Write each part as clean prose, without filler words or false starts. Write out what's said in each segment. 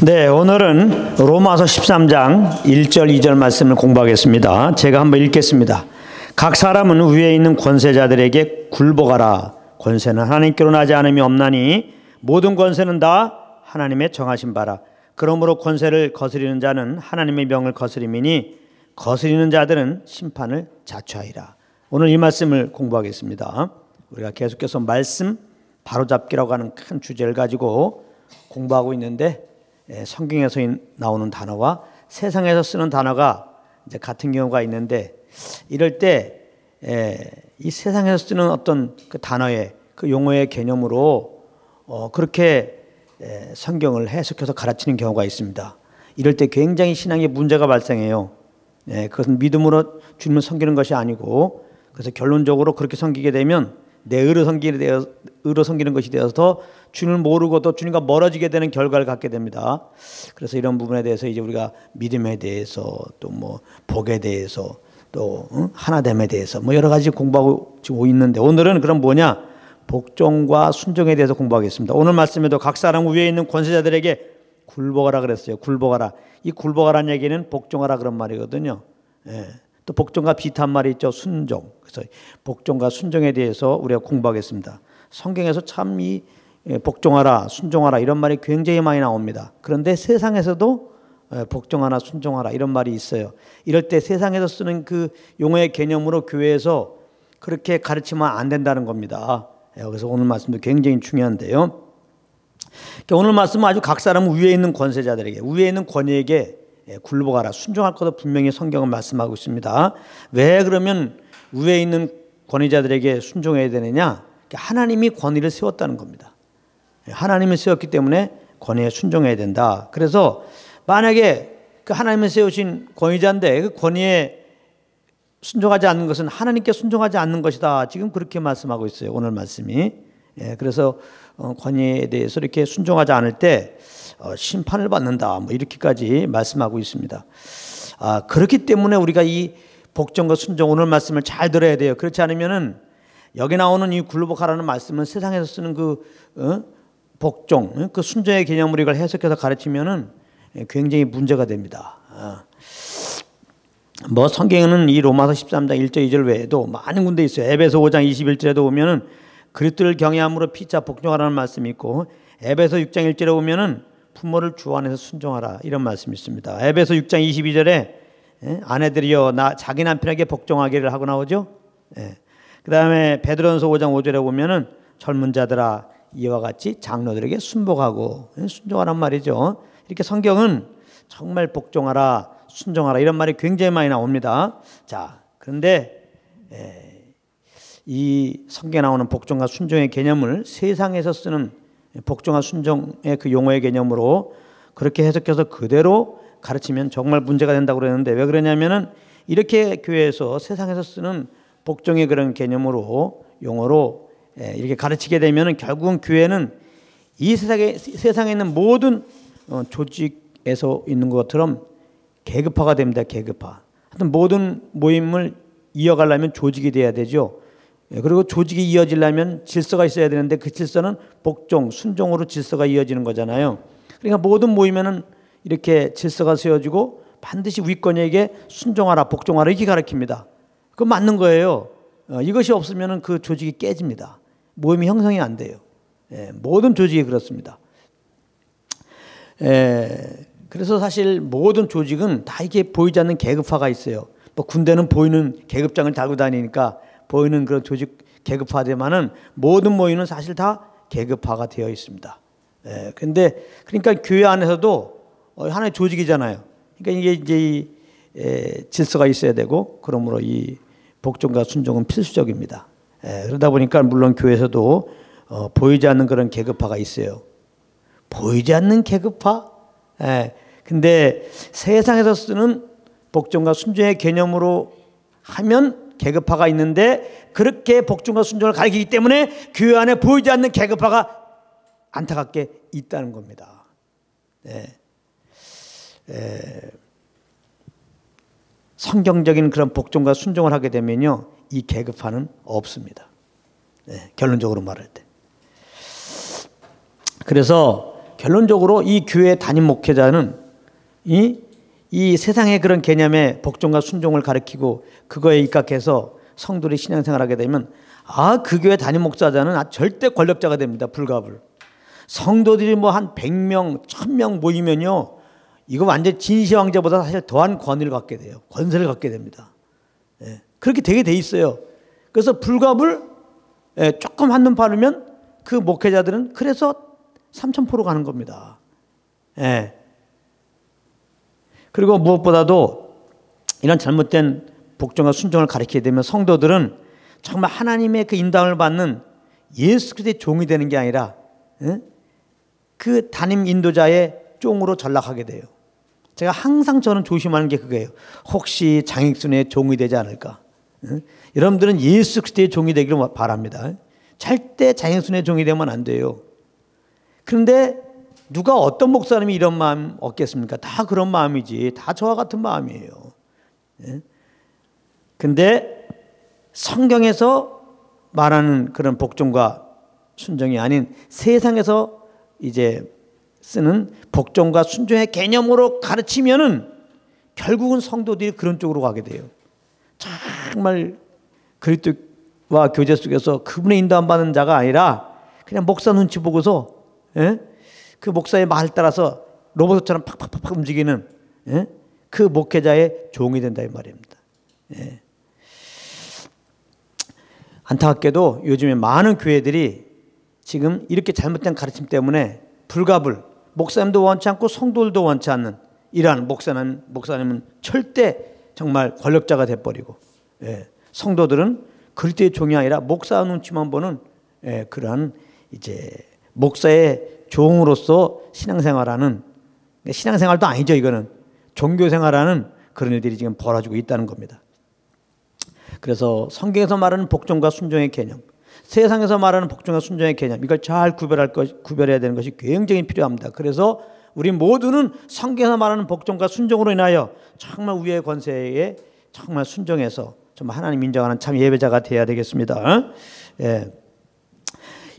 네, 오늘은 로마서 13장 1절 2절 말씀을 공부하겠습니다. 제가 한번 읽겠습니다. 각 사람은 위에 있는 권세자들에게 굴복하라. 권세는 하나님께로 나지 않음이 없나니 모든 권세는 다 하나님의 정하신 바라. 그러므로 권세를 거스리는 자는 하나님의 명을 거스림이니 거스리는 자들은 심판을 자초하리라. 오늘 이 말씀을 공부하겠습니다. 우리가 계속해서 말씀 바로잡기라고 하는 큰 주제를 가지고 공부하고 있는데, 성경에서 나오는 단어와 세상에서 쓰는 단어가 이제 같은 경우가 있는데, 이럴 때 이 세상에서 쓰는 어떤 그 단어의 그 용어의 개념으로 그렇게 성경을 해석해서 가르치는 경우가 있습니다. 이럴 때 굉장히 신앙에 문제가 발생해요. 그것은 믿음으로 주님을 섬기는 것이 아니고, 그래서 결론적으로 그렇게 섬기게 되면 내 의로 섬기는 것이 되어서 주님을 모르고 또 주님과 멀어지게 되는 결과를 갖게 됩니다. 그래서 이런 부분에 대해서 이제 우리가 믿음에 대해서 또 뭐 복에 대해서 또 하나됨에 대해서 뭐 여러 가지 공부하고 지금 있는데, 오늘은 그럼 뭐냐? 복종과 순종에 대해서 공부하겠습니다. 오늘 말씀에도 각 사람 위에 있는 권세자들에게 굴복하라 그랬어요. 굴복하라. 이 굴복하라는 얘기는 복종하라 그런 말이거든요. 또 복종과 비슷한 말이 있죠. 순종. 그래서 복종과 순종에 대해서 우리가 공부하겠습니다. 성경에서 참 이 복종하라, 순종하라 이런 말이 굉장히 많이 나옵니다. 그런데 세상에서도 복종하라, 순종하라 이런 말이 있어요. 이럴 때 세상에서 쓰는 그 용어의 개념으로 교회에서 그렇게 가르치면 안 된다는 겁니다. 그래서 오늘 말씀도 굉장히 중요한데요. 오늘 말씀은 아주 각 사람 위에 있는 권세자들에게, 위에 있는 권위에게 굴복하라, 순종할 것도 분명히 성경은 말씀하고 있습니다. 왜 그러면 위에 있는 권위자들에게 순종해야 되느냐? 하나님이 권위를 세웠다는 겁니다. 하나님이 세웠기 때문에 권위에 순종해야 된다. 그래서 만약에 그 하나님이 세우신 권위자인데 그 권위에 순종하지 않는 것은 하나님께 순종하지 않는 것이다. 지금 그렇게 말씀하고 있어요. 오늘 말씀이. 그래서 권위에 대해서 이렇게 순종하지 않을 때 심판을 받는다. 뭐 이렇게까지 말씀하고 있습니다. 그렇기 때문에 우리가 이 복종과 순종, 오늘 말씀을 잘 들어야 돼요. 그렇지 않으면은 여기 나오는 이 굴복하라는 말씀은 세상에서 쓰는 그 복종, 그 순종의 개념으로 이걸 해석해서 가르치면은 굉장히 문제가 됩니다. 뭐 성경에는 이 로마서 13장 1절 2절 외에도 많은 군데 있어요. 에베소 5장 21절에도 보면은 그리스도를 경외함으로 피차 복종하라는 말씀이 있고, 에베소 6장 1절에 보면은 부모를 주 안에서 순종하라 이런 말씀이 있습니다. 에베소 6장 22절에 아내들이여 자기 남편에게 복종하기를 하고 나오죠. 그 다음에 베드로전서 5장 5절에 보면은 젊은 자들아 이와 같이 장로들에게 순복하고 순종하란 말이죠. 이렇게 성경은 정말 복종하라, 순종하라 이런 말이 굉장히 많이 나옵니다. 자, 그런데 이 성경에 나오는 복종과 순종의 개념을 세상에서 쓰는 복종과 순종의 그 용어의 개념으로 그렇게 해석해서 그대로 가르치면 정말 문제가 된다고 그랬는데, 왜 그러냐면은 이렇게 교회에서 세상에서 쓰는 복종의 그런 개념으로 용어로 이렇게 가르치게 되면은 결국은 교회는 이 세상에 있는 모든 조직에서 있는 것처럼 계급화가 됩니다. 계급화. 하여튼 모든 모임을 이어가려면 조직이 돼야 되죠. 그리고 조직이 이어지려면 질서가 있어야 되는데 그 질서는 복종, 순종으로 질서가 이어지는 거잖아요. 그러니까 모든 모임에는 이렇게 질서가 세워지고 반드시 윗권에게 순종하라, 복종하라 이렇게 가르칩니다. 그건 맞는 거예요. 이것이 없으면 그 조직이 깨집니다. 모임이 형성이 안 돼요. 모든 조직이 그렇습니다. 그래서 사실 모든 조직은 다 이게 보이지 않는 계급화가 있어요. 뭐 군대는 보이는 계급장을 달고 다니니까 보이는 그런 조직 계급화되면은 모든 모임은 사실 다 계급화가 되어 있습니다. 근데 그러니까 교회 안에서도 하나의 조직이잖아요. 그러니까 이게 이제 질서가 있어야 되고, 그러므로 이 복종과 순종은 필수적입니다. 그러다 보니까 물론 교회에서도 보이지 않는 그런 계급화가 있어요. 보이지 않는 계급화? 근데 세상에서 쓰는 복종과 순종의 개념으로 하면 계급화가 있는데, 그렇게 복종과 순종을 가리키기 때문에 교회 안에 보이지 않는 계급화가 안타깝게 있다는 겁니다. 성경적인 그런 복종과 순종을 하게 되면요, 이 계급화는 없습니다. 결론적으로 말할 때. 그래서 결론적으로 이 교회 담임 목회자는 이 세상의 그런 개념의 복종과 순종을 가르치고 그거에 입각해서 성도들이 신앙생활하게 되면 그 교회 담임 목사자는 절대 권력자가 됩니다. 불가불. 성도들이 뭐 한 100명, 1000명 모이면요, 이거 완전 진시황제보다 사실 더한 권위를 갖게 돼요. 권세를 갖게 됩니다. 예, 그렇게 되게 돼 있어요. 그래서 불가불, 조금 한눈 파르면 그 목회자들은 그래서 3000% 가는 겁니다. 예. 그리고 무엇보다도 이런 잘못된 복종과 순종을 가르치게 되면 성도들은 정말 하나님의 그 인도함을 받는 예수 그리스도의 종이 되는 게 아니라 그 담임 인도자의 종으로 전락하게 돼요. 제가 항상 저는 조심하는 게 그거예요. 혹시 장익순의 종이 되지 않을까? 여러분들은 예수 그리스도의 종이 되기를 바랍니다. 절대 장익순의 종이 되면 안 돼요. 그런데 누가 어떤 목사님이 이런 마음 얻겠습니까? 다 그런 마음이지. 다 저와 같은 마음이에요. 근데 성경에서 말하는 그런 복종과 순종이 아닌 세상에서 이제 쓰는 복종과 순종의 개념으로 가르치면은 결국은 성도들이 그런 쪽으로 가게 돼요. 정말 그리스도와 교제 속에서 그분의 인도함 받는 자가 아니라 그냥 목사 눈치 보고서 그 목사의 말 따라서 로봇처럼 팍팍팍 움직이는 그 목회자의 종이 된다 이 말입니다. 안타깝게도 요즘에 많은 교회들이 지금 이렇게 잘못된 가르침 때문에 불가불, 목사님도 원치 않고 성도들도 원치 않는 이러한 목사님은 절대 정말 권력자가 돼버리고, 성도들은 그리스도의 종이 아니라 목사 눈치만 보는 그러한 이제 목사의 종으로서 신앙생활하는, 신앙생활도 아니죠, 이거는 종교생활하는 그런 일들이 지금 벌어지고 있다는 겁니다. 그래서 성경에서 말하는 복종과 순종의 개념, 세상에서 말하는 복종과 순종의 개념, 이걸 잘 구별해야 되는 것이 굉장히 필요합니다. 그래서 우리 모두는 성경에서 말하는 복종과 순종으로 인하여 정말 우리의 권세에 정말 순종해서 정말 하나님 인정하는 참 예배자가 되어야 되겠습니다.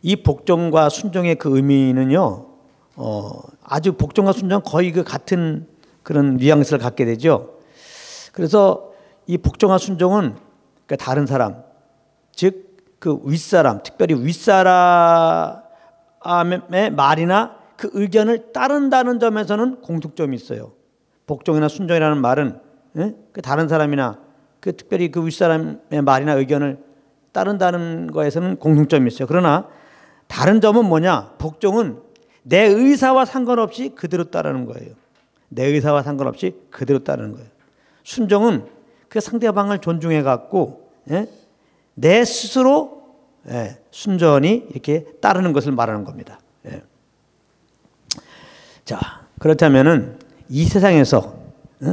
이 복종과 순종의 그 의미는요, 아주 복종과 순종 거의 그 같은 그런 뉘앙스를 갖게 되죠. 그래서 이 복종과 순종은 그러니까 다른 사람, 즉 그 윗사람, 특별히 윗사람의 말이나 그 의견을 따른다는 점에서는 공통점이 있어요. 복종이나 순종이라는 말은 그 다른 사람이나 그 특별히 그 윗사람의 말이나 의견을 따른다는 거에서는 공통점이 있어요. 그러나 다른 점은 뭐냐? 복종은 내 의사와 상관없이 그대로 따르는 거예요. 내 의사와 상관없이 그대로 따르는 거예요. 순종은 그 상대방을 존중해 갖고 내 스스로 순전히 이렇게 따르는 것을 말하는 겁니다. 자, 그렇다면은 이 세상에서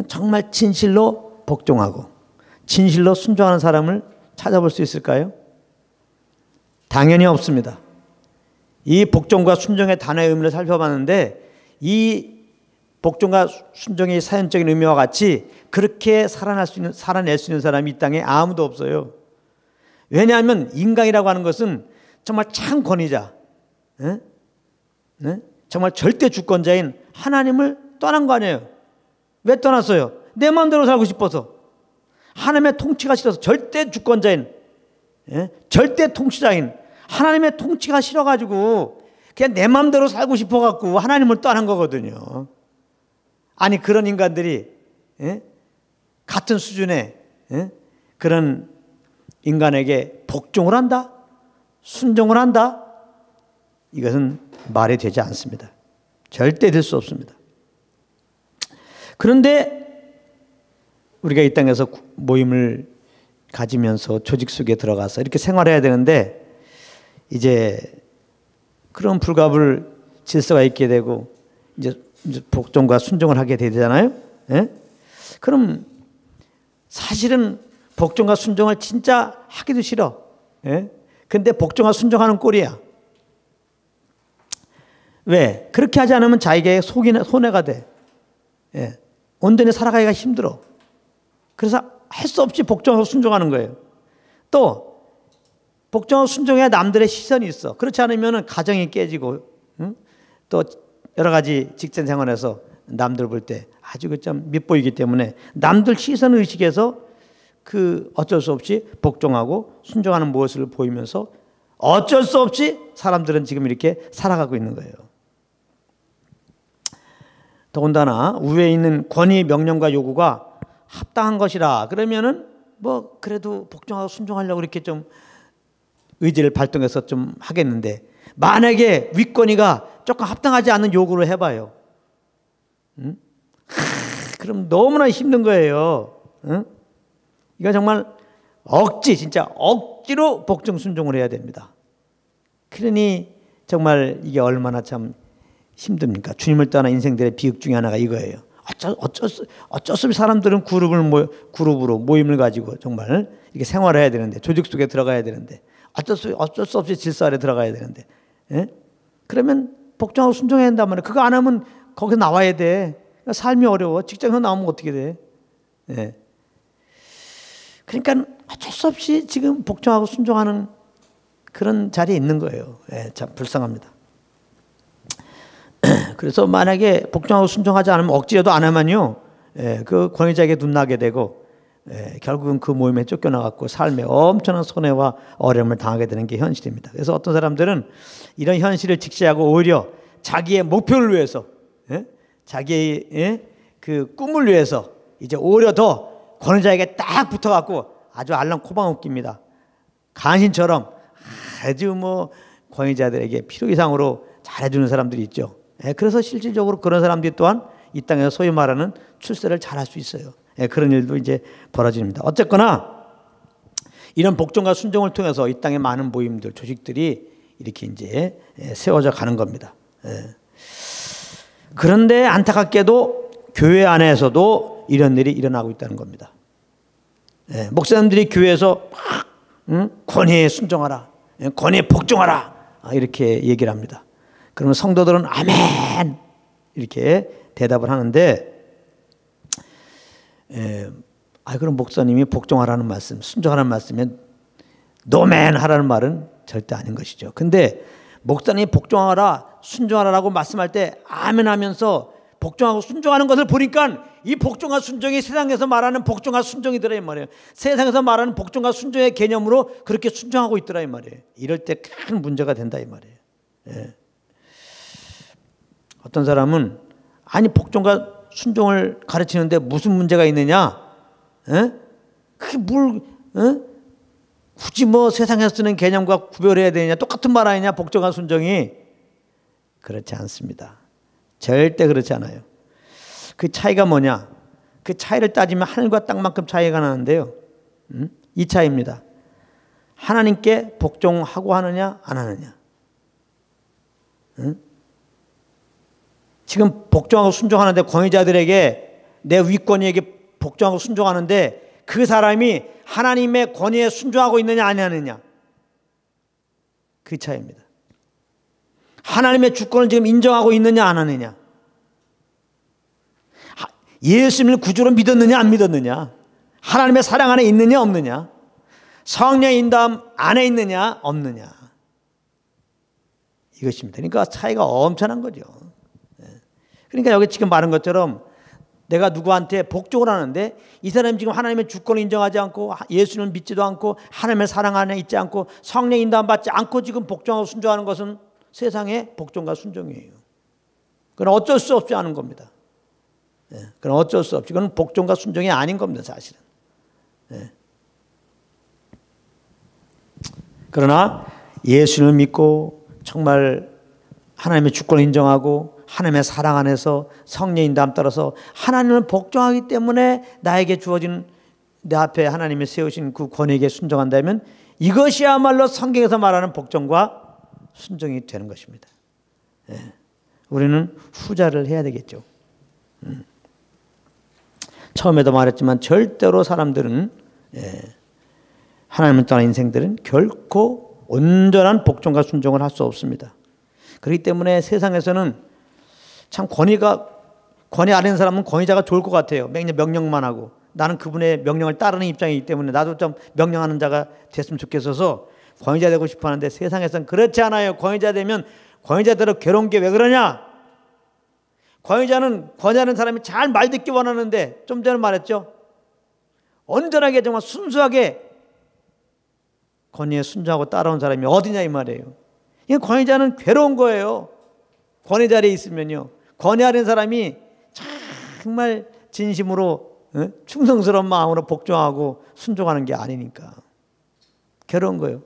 정말 진실로 복종하고 진실로 순종하는 사람을 찾아볼 수 있을까요? 당연히 없습니다. 이 복종과 순종의 단어의 의미를 살펴봤는데 이 복종과 순종의 사연적인 의미와 같이 그렇게 살아낼 수 있는 사람이 이 땅에 아무도 없어요. 왜냐하면 인간이라고 하는 것은 정말 참 권위자, 정말 절대 주권자인 하나님을 떠난 거 아니에요. 왜 떠났어요? 내 마음대로 살고 싶어서. 하나님의 통치가 싫어서. 절대 주권자인, 절대 통치자인 하나님의 통치가 싫어가지고 그냥 내 마음대로 살고 싶어갖고 하나님을 떠난 거거든요. 아니 그런 인간들이 같은 수준의 그런 인간에게 복종을 한다? 순종을 한다? 이것은 말이 되지 않습니다. 절대 될 수 없습니다. 그런데 우리가 이 땅에서 모임을 가지면서 조직 속에 들어가서 이렇게 생활해야 되는데 이제 그런 불가불 질서가 있게 되고 이제 복종과 순종을 하게 되잖아요. 그럼 사실은 복종과 순종을 진짜 하기도 싫어. 근데 복종과 순종하는 꼴이야. 왜? 그렇게 하지 않으면 자기에게 손해가 돼. 온전히 살아가기가 힘들어. 그래서 할 수 없이 복종하고 순종하는 거예요. 또 복종하고 순종해야 남들의 시선이 있어. 그렇지 않으면 가정이 깨지고 또 여러 가지 직장 생활에서 남들 볼 때 아주 좀 밉보이기 때문에 남들 시선 의식에서 어쩔 수 없이 복종하고 순종하는 모습을 보이면서 어쩔 수 없이 사람들은 지금 이렇게 살아가고 있는 거예요. 더군다나 우위에 있는 권위, 명령과 요구가 합당한 것이라 그러면은 뭐 그래도 복종하고 순종하려고 이렇게 좀 의지를 발동해서 좀 하겠는데, 만약에 윗권위가 조금 합당하지 않는 요구를 해봐요. 응? 그럼 너무나 힘든 거예요. 응? 이거 정말 진짜 억지로 복종 순종을 해야 됩니다. 그러니 정말 이게 얼마나 참 힘듭니까? 주님을 떠난 인생들의 비극 중에 하나가 이거예요. 어쩔 수 없이 사람들은 그룹으로 모임을 가지고 정말 이렇게 생활해야 되는데, 조직 속에 들어가야 되는데, 어쩔 수 없이 질서 아래 들어가야 되는데, 예? 그러면 복종하고 순종해야 한단 말이에요. 그거 안 하면 거기서 나와야 돼. 삶이 어려워. 직장에서 나오면 어떻게 돼? 예. 그러니까 어쩔 수 없이 지금 복종하고 순종하는 그런 자리에 있는 거예요. 예, 참 불쌍합니다. 그래서 만약에 복종하고 순종하지 않으면, 억지라도 안 하면요, 그 권위자에게 눈나게 되고, 결국은 그 모임에 쫓겨나갖고 삶에 엄청난 손해와 어려움을 당하게 되는 게 현실입니다. 그래서 어떤 사람들은 이런 현실을 직시하고 오히려 자기의 목표를 위해서, 자기의 그 꿈을 위해서 이제 오히려 더 권위자에게 딱 붙어갖고 아주 알랑코방 웃깁니다. 간신처럼 아주 뭐 권위자들에게 필요 이상으로 잘해주는 사람들이 있죠. 그래서 실질적으로 그런 사람들이 또한 이 땅에서 소위 말하는 출세를 잘할 수 있어요. 그런 일도 이제 벌어집니다. 어쨌거나 이런 복종과 순종을 통해서 이 땅의 많은 모임들, 조직들이 이렇게 이제 세워져 가는 겁니다. 그런데 안타깝게도 교회 안에서도 이런 일이 일어나고 있다는 겁니다. 목사님들이 교회에서 막 권위에 순종하라, 권위에 복종하라, 이렇게 얘기를 합니다. 그러면 성도들은 아멘 이렇게 대답을 하는데, 그럼 목사님이 복종하라는 말씀, 순종하라는 말씀에 노멘 하라는 말은 절대 아닌 것이죠. 근데 목사님이 복종하라, 순종하라라고 말씀할 때 아멘 하면서 복종하고 순종하는 것을 보니까 이 복종과 순종이 세상에서 말하는 복종과 순종이더라 이 말이에요. 세상에서 말하는 복종과 순종의 개념으로 그렇게 순종하고 있더라 이 말이에요. 이럴 때 큰 문제가 된다 이 말이에요. 어떤 사람은 아니 복종과 순종을 가르치는데 무슨 문제가 있느냐? 그게 굳이 뭐 세상에서 쓰는 개념과 구별해야 되느냐? 똑같은 말 아니냐? 복종과 순종이. 그렇지 않습니다. 절대 그렇지 않아요. 그 차이가 뭐냐? 그 차이를 따지면 하늘과 땅만큼 차이가 나는데요. 이 차이입니다. 하나님께 복종하고 하느냐 안 하느냐. 지금 복종하고 순종하는데, 권위자들에게, 내 윗권위에게 복종하고 순종하는데 그 사람이 하나님의 권위에 순종하고 있느냐 안 하느냐, 그 차이입니다. 하나님의 주권을 지금 인정하고 있느냐 안 하느냐, 예수님을 구주로 믿었느냐 안 믿었느냐, 하나님의 사랑 안에 있느냐 없느냐, 성령의 인도함 안에 있느냐 없느냐, 이것입니다. 그러니까 차이가 엄청난 거죠. 그러니까 여기 지금 말한 것처럼 내가 누구한테 복종을 하는데 이 사람이 지금 하나님의 주권을 인정하지 않고 예수님을 믿지도 않고 하나님의 사랑 안에 있지 않고 성령 인도함 받지 않고 지금 복종하고 순종하는 것은 세상의 복종과 순종이에요. 그건 어쩔 수 없이 하는 겁니다. 그건 어쩔 수 없이, 그건 복종과 순종이 아닌 겁니다, 사실은. 그러나 예수님을 믿고 정말 하나님의 주권을 인정하고 하나님의 사랑 안에서 성령 인도함 따라서 하나님을 복종하기 때문에 나에게 주어진, 내 앞에 하나님이 세우신 그 권위에게 순종한다면 이것이야말로 성경에서 말하는 복종과 순종이 되는 것입니다. 우리는 후자를 해야 되겠죠. 처음에도 말했지만 절대로 사람들은, 하나님을 떠난 인생들은 결코 온전한 복종과 순종을 할 수 없습니다. 그렇기 때문에 세상에서는 참 권위 아래 있는 사람은 권위자가 좋을 것 같아요. 명령만 하고, 나는 그분의 명령을 따르는 입장이기 때문에 나도 좀 명령하는 자가 됐으면 좋겠어서 권위자 되고 싶어 하는데, 세상에서는 그렇지 않아요. 권위자 되면 권위자대로 괴로운 게 왜 그러냐? 권위자는 권위하는 사람이 잘 말 듣기 원하는데, 좀 전에 말했죠. 온전하게 정말 순수하게 권위에 순종하고 따라온 사람이 어디냐 이 말이에요. 이 권위자는 괴로운 거예요. 권위 자리에 있으면요, 권위하는 사람이 정말 진심으로 충성스러운 마음으로 복종하고 순종하는 게 아니니까 괴로운 거예요.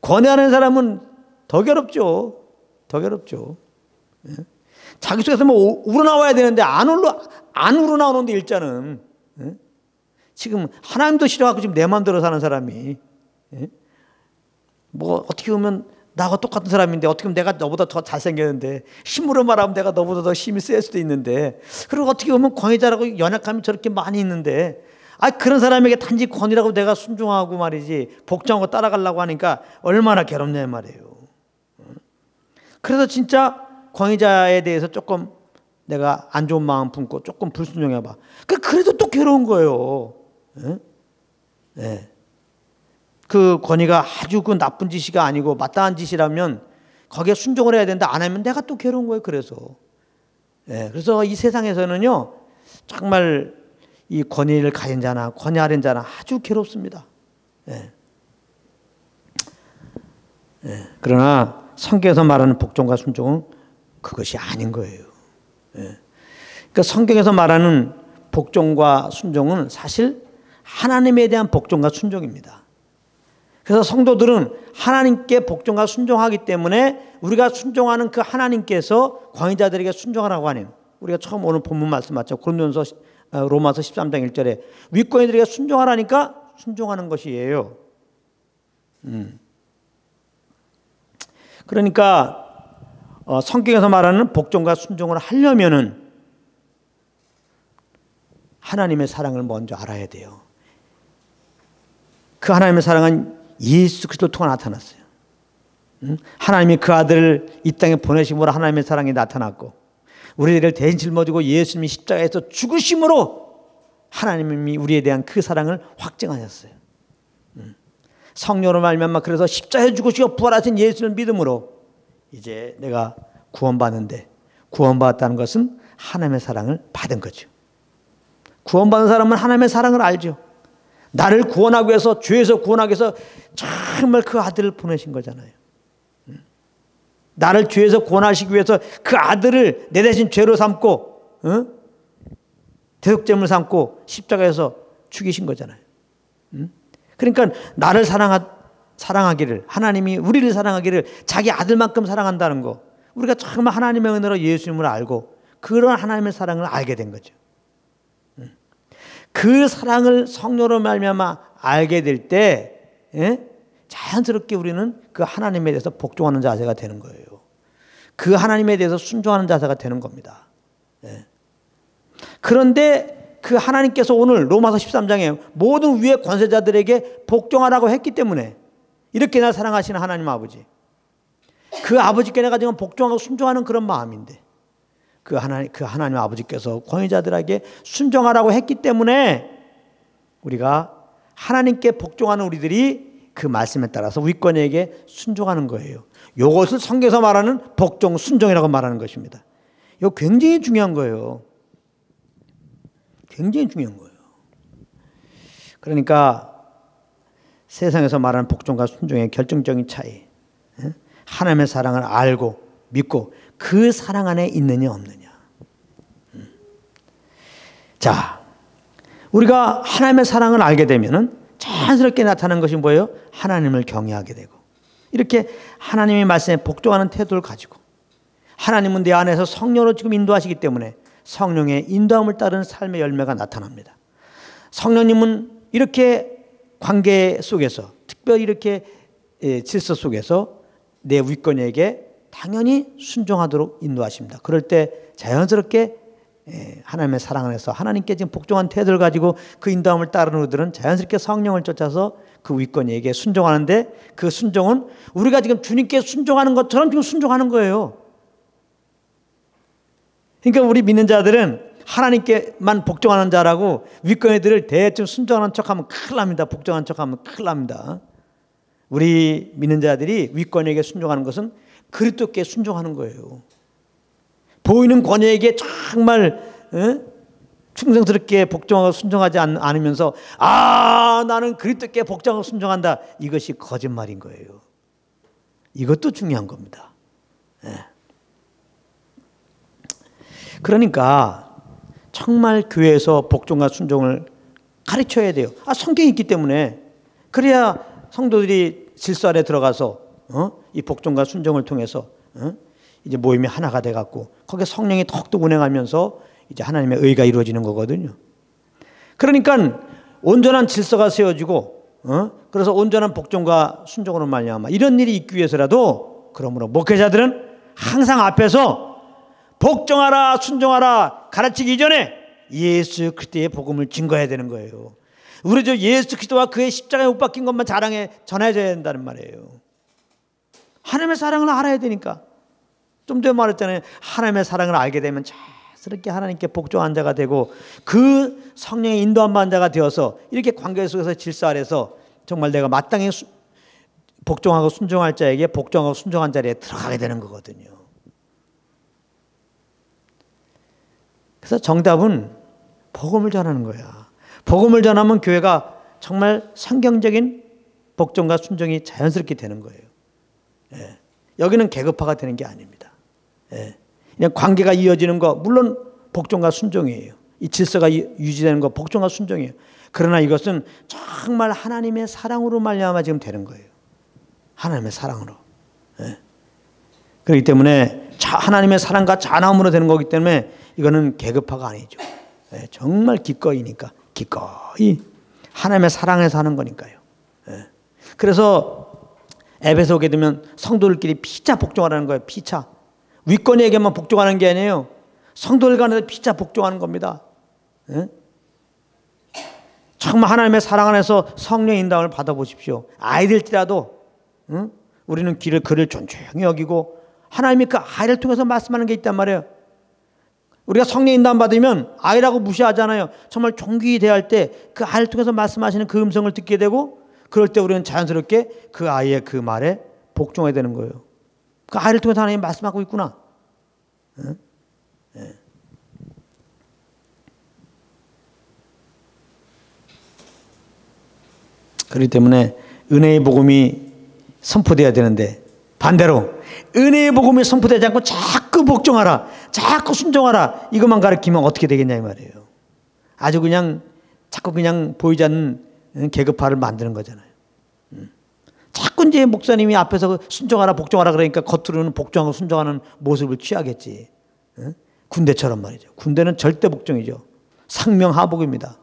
권위하는 사람은 더 괴롭죠. 더 괴롭죠. 자기 속에서 뭐 우러나와야 되는데 안 우러나오는데, 일자는 지금 하나님도 싫어하고 지금 내 마음대로 사는 사람이, 뭐 어떻게 보면 나하고 똑같은 사람인데, 어떻게 보면 내가 너보다 더 잘생겼는데, 힘으로 말하면 내가 너보다 더 힘이 셀 수도 있는데, 그리고 어떻게 보면 권위자라고 연약함이 저렇게 많이 있는데, 그런 사람에게 단지 권위라고 내가 순종하고 말이지 복종하고 따라가려고 하니까 얼마나 괴롭냐 말이에요. 그래서 진짜 권위자에 대해서 조금 내가 안 좋은 마음 품고 조금 불순종해봐. 그래도 또 괴로운 거예요. 네. 그 권위가 아주 그 나쁜 짓이 아니고 마땅한 짓이라면 거기에 순종을 해야 되는데 안 하면 내가 또 괴로운 거예요. 그래서 이 세상에서는요, 정말 이 권위를 가진 자나 권위하는 자나 아주 괴롭습니다. 그러나 성경에서 말하는 복종과 순종은 그것이 아닌 거예요. 그러니까 성경에서 말하는 복종과 순종은 사실 하나님에 대한 복종과 순종입니다. 그래서 성도들은 하나님께 복종과 순종하기 때문에 우리가 순종하는 그 하나님께서 권위자들에게 순종하라고 하는, 우리가 처음 오늘 본문 말씀 맞죠? 로마서 13장 1절에 윗권위들에게 순종하라니까 순종하는 것이에요. 그러니까 성경에서 말하는 복종과 순종을 하려면은 하나님의 사랑을 먼저 알아야 돼요. 그 하나님의 사랑은 예수 그리스도를 통해 나타났어요. 하나님이 그 아들을 이 땅에 보내심으로 하나님의 사랑이 나타났고, 우리를 대신 짊어지고 예수님이 십자가에서 죽으심으로 하나님이 우리에 대한 그 사랑을 확증하셨어요. 성령으로 말미암아 그래서 십자가에 죽으시고 부활하신 예수를 믿음으로 이제 내가 구원받는데, 구원받았다는 것은 하나님의 사랑을 받은 거죠. 구원받은 사람은 하나님의 사랑을 알죠. 나를 구원하기 위해서, 죄에서 구원하기 위해서 정말 그 아들을 보내신 거잖아요. 나를 죄에서 구원하시기 위해서 그 아들을 내 대신 죄로 삼고 대속제물 삼고 십자가에서 죽이신 거잖아요. 그러니까 나를 사랑하기를, 하나님이 우리를 사랑하기를 자기 아들만큼 사랑한다는 거, 우리가 정말 하나님의 은혜로 예수님을 알고 그런 하나님의 사랑을 알게 된 거죠. 그 사랑을 성령으로 말미암아 알게 될 때 자연스럽게 우리는 그 하나님에 대해서 복종하는 자세가 되는 거예요. 그 하나님에 대해서 순종하는 자세가 되는 겁니다. 그런데 그 하나님께서 오늘 로마서 13장에 모든 위의 권세자들에게 복종하라고 했기 때문에, 이렇게 날 사랑하시는 하나님 아버지, 그 아버지께 내가 지금 복종하고 순종하는 그런 마음인데, 그 하나님 아버지께서 권위자들에게 순종하라고 했기 때문에 우리가 하나님께 복종하는 우리들이 그 말씀에 따라서 윗권위에게 순종하는 거예요. 이것을 성경에서 말하는 복종, 순종이라고 말하는 것입니다. 이거 굉장히 중요한 거예요. 굉장히 중요한 거예요. 그러니까 세상에서 말하는 복종과 순종의 결정적인 차이, 하나님의 사랑을 알고 믿고 그 사랑 안에 있느냐 없느냐. 자, 우리가 하나님의 사랑을 알게 되면은 자연스럽게 나타나는 것이 뭐예요? 하나님을 경외하게 되고, 이렇게 하나님의 말씀에 복종하는 태도를 가지고, 하나님은 내 안에서 성령으로 지금 인도하시기 때문에 성령의 인도함을 따르는 삶의 열매가 나타납니다. 성령님은 이렇게 관계 속에서, 특별히 이렇게 질서 속에서 내 윗권에게 당연히 순종하도록 인도하십니다. 그럴 때 자연스럽게 하나님의 사랑 안에서 하나님께 지금 복종한 태도를 가지고 그 인도함을 따르는 우리들은 자연스럽게 성령을 쫓아서 그 윗권에게 순종하는데, 그 순종은 우리가 지금 주님께 순종하는 것처럼 지금 순종하는 거예요. 그러니까 우리 믿는 자들은 하나님께만 복종하는 자라고 윗권애들을 대충 순종하는 척하면 큰일 납니다. 복종하는 척하면 큰일 납니다. 우리 믿는 자들이 윗권에게 순종하는 것은 그리스도께 순종하는 거예요. 보이는 권위에게 정말 충성스럽게 복종하고 순종하지 않으면서 나는 그리스도께 복종하고 순종한다. 이것이 거짓말인 거예요. 이것도 중요한 겁니다. 그러니까 정말 교회에서 복종과 순종을 가르쳐야 돼요. 성경이 있기 때문에. 그래야 성도들이 질서 아래 들어가서 이 복종과 순종을 통해서 이제 모임이 하나가 돼갖고 거기에 성령이 톡톡 운행하면서 이제 하나님의 의가 이루어지는 거거든요. 그러니까 온전한 질서가 세워지고 그래서 온전한 복종과 순종으로 말미암아 이런 일이 있기 위해서라도 그러므로 목회자들은 항상 앞에서 복종하라 순종하라 가르치기 이전에 예수 그리스도의 복음을 증거해야 되는 거예요. 우리 저 예수 그리스도와 그의 십자가에 못 박힌 것만 전해줘야 된다는 말이에요. 하나님의 사랑을 알아야 되니까. 좀 전에 말했잖아요. 하나님의 사랑을 알게 되면 자연스럽게 하나님께 복종한 자가 되고 그 성령의 인도한 자가 되어서 이렇게 관계 속에서 질서 아래서 정말 내가 마땅히 복종하고 순종할 자에게 복종하고 순종한 자리에 들어가게 되는 거거든요. 그래서 정답은 복음을 전하는 거야. 복음을 전하면 교회가 정말 성경적인 복종과 순종이 자연스럽게 되는 거예요. 여기는 계급화가 되는 게 아닙니다. 그냥 관계가 이어지는 거 물론 복종과 순종이에요. 이 질서가 유지되는 거 복종과 순종이에요. 그러나 이것은 정말 하나님의 사랑으로 말미암아 지금 되는 거예요. 하나님의 사랑으로. 그렇기 때문에 하나님의 사랑과 자나움으로 되는 거기 때문에 이거는 계급화가 아니죠. 정말 기꺼이니까 기꺼이 하나님의 사랑에서 하는 거니까요. 그래서 에베소 오게 되면 성도들끼리 피차 복종하라는 거예요. 피차. 윗권에게만 복종하는 게 아니에요. 성도들 간에서 피차 복종하는 겁니다. 정말 하나님의 사랑 안에서 성령의 인도함을 받아보십시오. 아이들이라도 우리는 그를 존중히 여기고 하나님이 그 아이를 통해서 말씀하는 게 있단 말이에요. 우리가 성령 인도함 받으면 아이라고 무시하잖아요. 정말 존귀히 대할 때 그 아이를 통해서 말씀하시는 그 음성을 듣게 되고 그럴 때 우리는 자연스럽게 그 아이의 그 말에 복종해야 되는 거예요. 그 아이를 통해서 하나님이 말씀하고 있구나. 그렇기 때문에 은혜의 복음이 선포되어야 되는데 반대로 은혜의 복음이 선포되지 않고 자꾸 복종하라, 자꾸 순종하라 이것만 가르치면 어떻게 되겠냐 이 말이에요. 아주 그냥 자꾸 그냥 보이지 않는 계급화를 만드는 거잖아요. 자꾸 이제 목사님이 앞에서 순종하라 복종하라 그러니까 겉으로는 복종하고 순종하는 모습을 취하겠지. 군대처럼 말이죠. 군대는 절대 복종이죠. 상명하복입니다.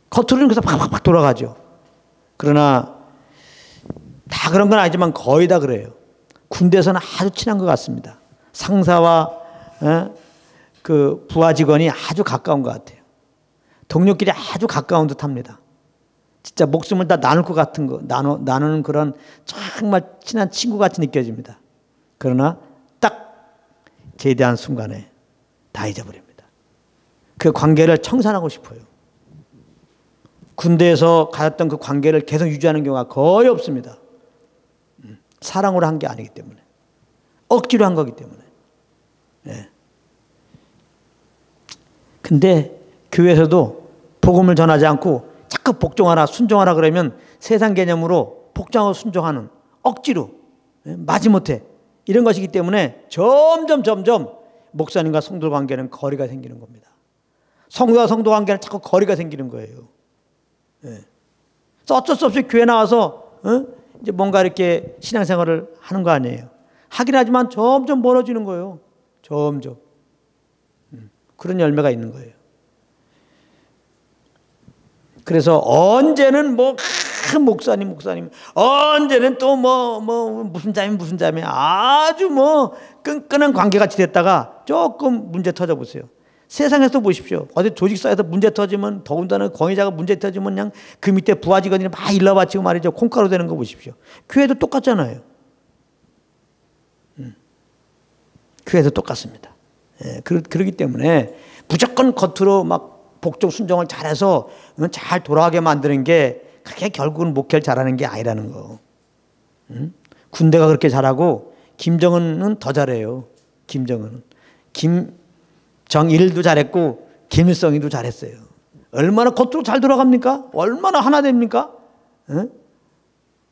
겉으로는 그래서 팍팍팍 돌아가죠. 그러나 다 그런 건 아니지만 거의 다 그래요. 군대에서는 아주 친한 것 같습니다. 상사와 그 부하 직원이 아주 가까운 것 같아요. 동료끼리 아주 가까운 듯 합니다. 진짜 목숨을 다 나눌 것 같은 거, 나누는 그런 정말 친한 친구 같이 느껴집니다. 그러나 딱 제대한 순간에 다 잊어버립니다. 그 관계를 청산하고 싶어요. 군대에서 가졌던 그 관계를 계속 유지하는 경우가 거의 없습니다. 사랑으로 한 게 아니기 때문에. 억지로 한 거기 때문에. 근데 교회에서도 복음을 전하지 않고 자꾸 복종하라 순종하라 그러면 세상 개념으로 복종하고 순종하는 억지로 마지못해 이런 것이기 때문에 점점 목사님과 성도 관계는 거리가 생기는 겁니다. 성도와 성도 관계는 자꾸 거리가 생기는 거예요. 어쩔 수 없이 교회 나와서 이제 뭔가 이렇게 신앙생활을 하는 거 아니에요. 하긴 하지만 점점 멀어지는 거예요. 점점. 그런 열매가 있는 거예요. 그래서 언제는 목사님 언제는 또 무슨 자매 아주 끈끈한 관계같이 됐다가 조금 문제 터져 보세요. 세상에서 보십시오. 어디 조직사에서 문제 터지면 더군다나 권위자가 문제 터지면 그냥 그 밑에 부하 직원들이 막 일러바치고 말이죠. 콩가루 되는 거 보십시오. 교회도 똑같잖아요. 교회도 똑같습니다. 그렇기 때문에 무조건 겉으로 막 복종 순종을 잘해서 잘 돌아가게 만드는 게 그렇게 결국은 목회를 잘하는 게 아니라는 거. 군대가 그렇게 잘하고 김정은은 더 잘해요. 김정은은. 김정일도 잘했고 김일성이도 잘했어요. 얼마나 겉으로 잘 돌아갑니까? 얼마나 하나 됩니까? 응?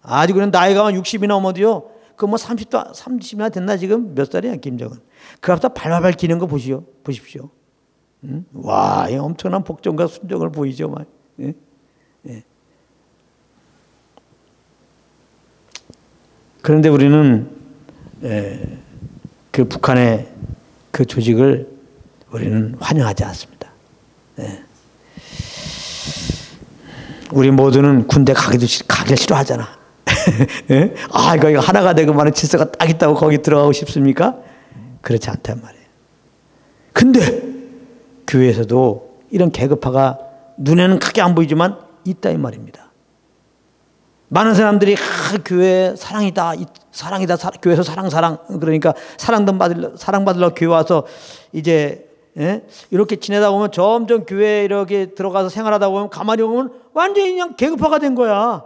아주 그냥 나이가 60이 넘어도요. 그 뭐 30이나 됐나 지금? 몇 살이야 김정은. 그 앞서 발발발 기는 거 보십시오. 응? 와, 이 엄청난 복종과 순종을 보이죠. 막. 예? 예. 그런데 우리는 그 북한의 그 조직을 우리는 환영하지 않습니다. 예. 우리 모두는 군대 가기를 싫어하잖아. 예? 아, 이거 하나가 되고 많은 질서가 딱 있다고 거기 들어가고 싶습니까? 그렇지 않단 말이에요. 근데 교회에서도 이런 계급화가 눈에는 크게 안 보이지만 있다 이 말입니다. 많은 사람들이 교회 사랑이다, 교회에서 사랑 그러니까 사랑받으려 교회 와서 이제 이렇게 지내다 보면 점점 교회에 이렇게 들어가서 생활하다 보면 가만히 보면 완전히 그냥 계급화가 된 거야.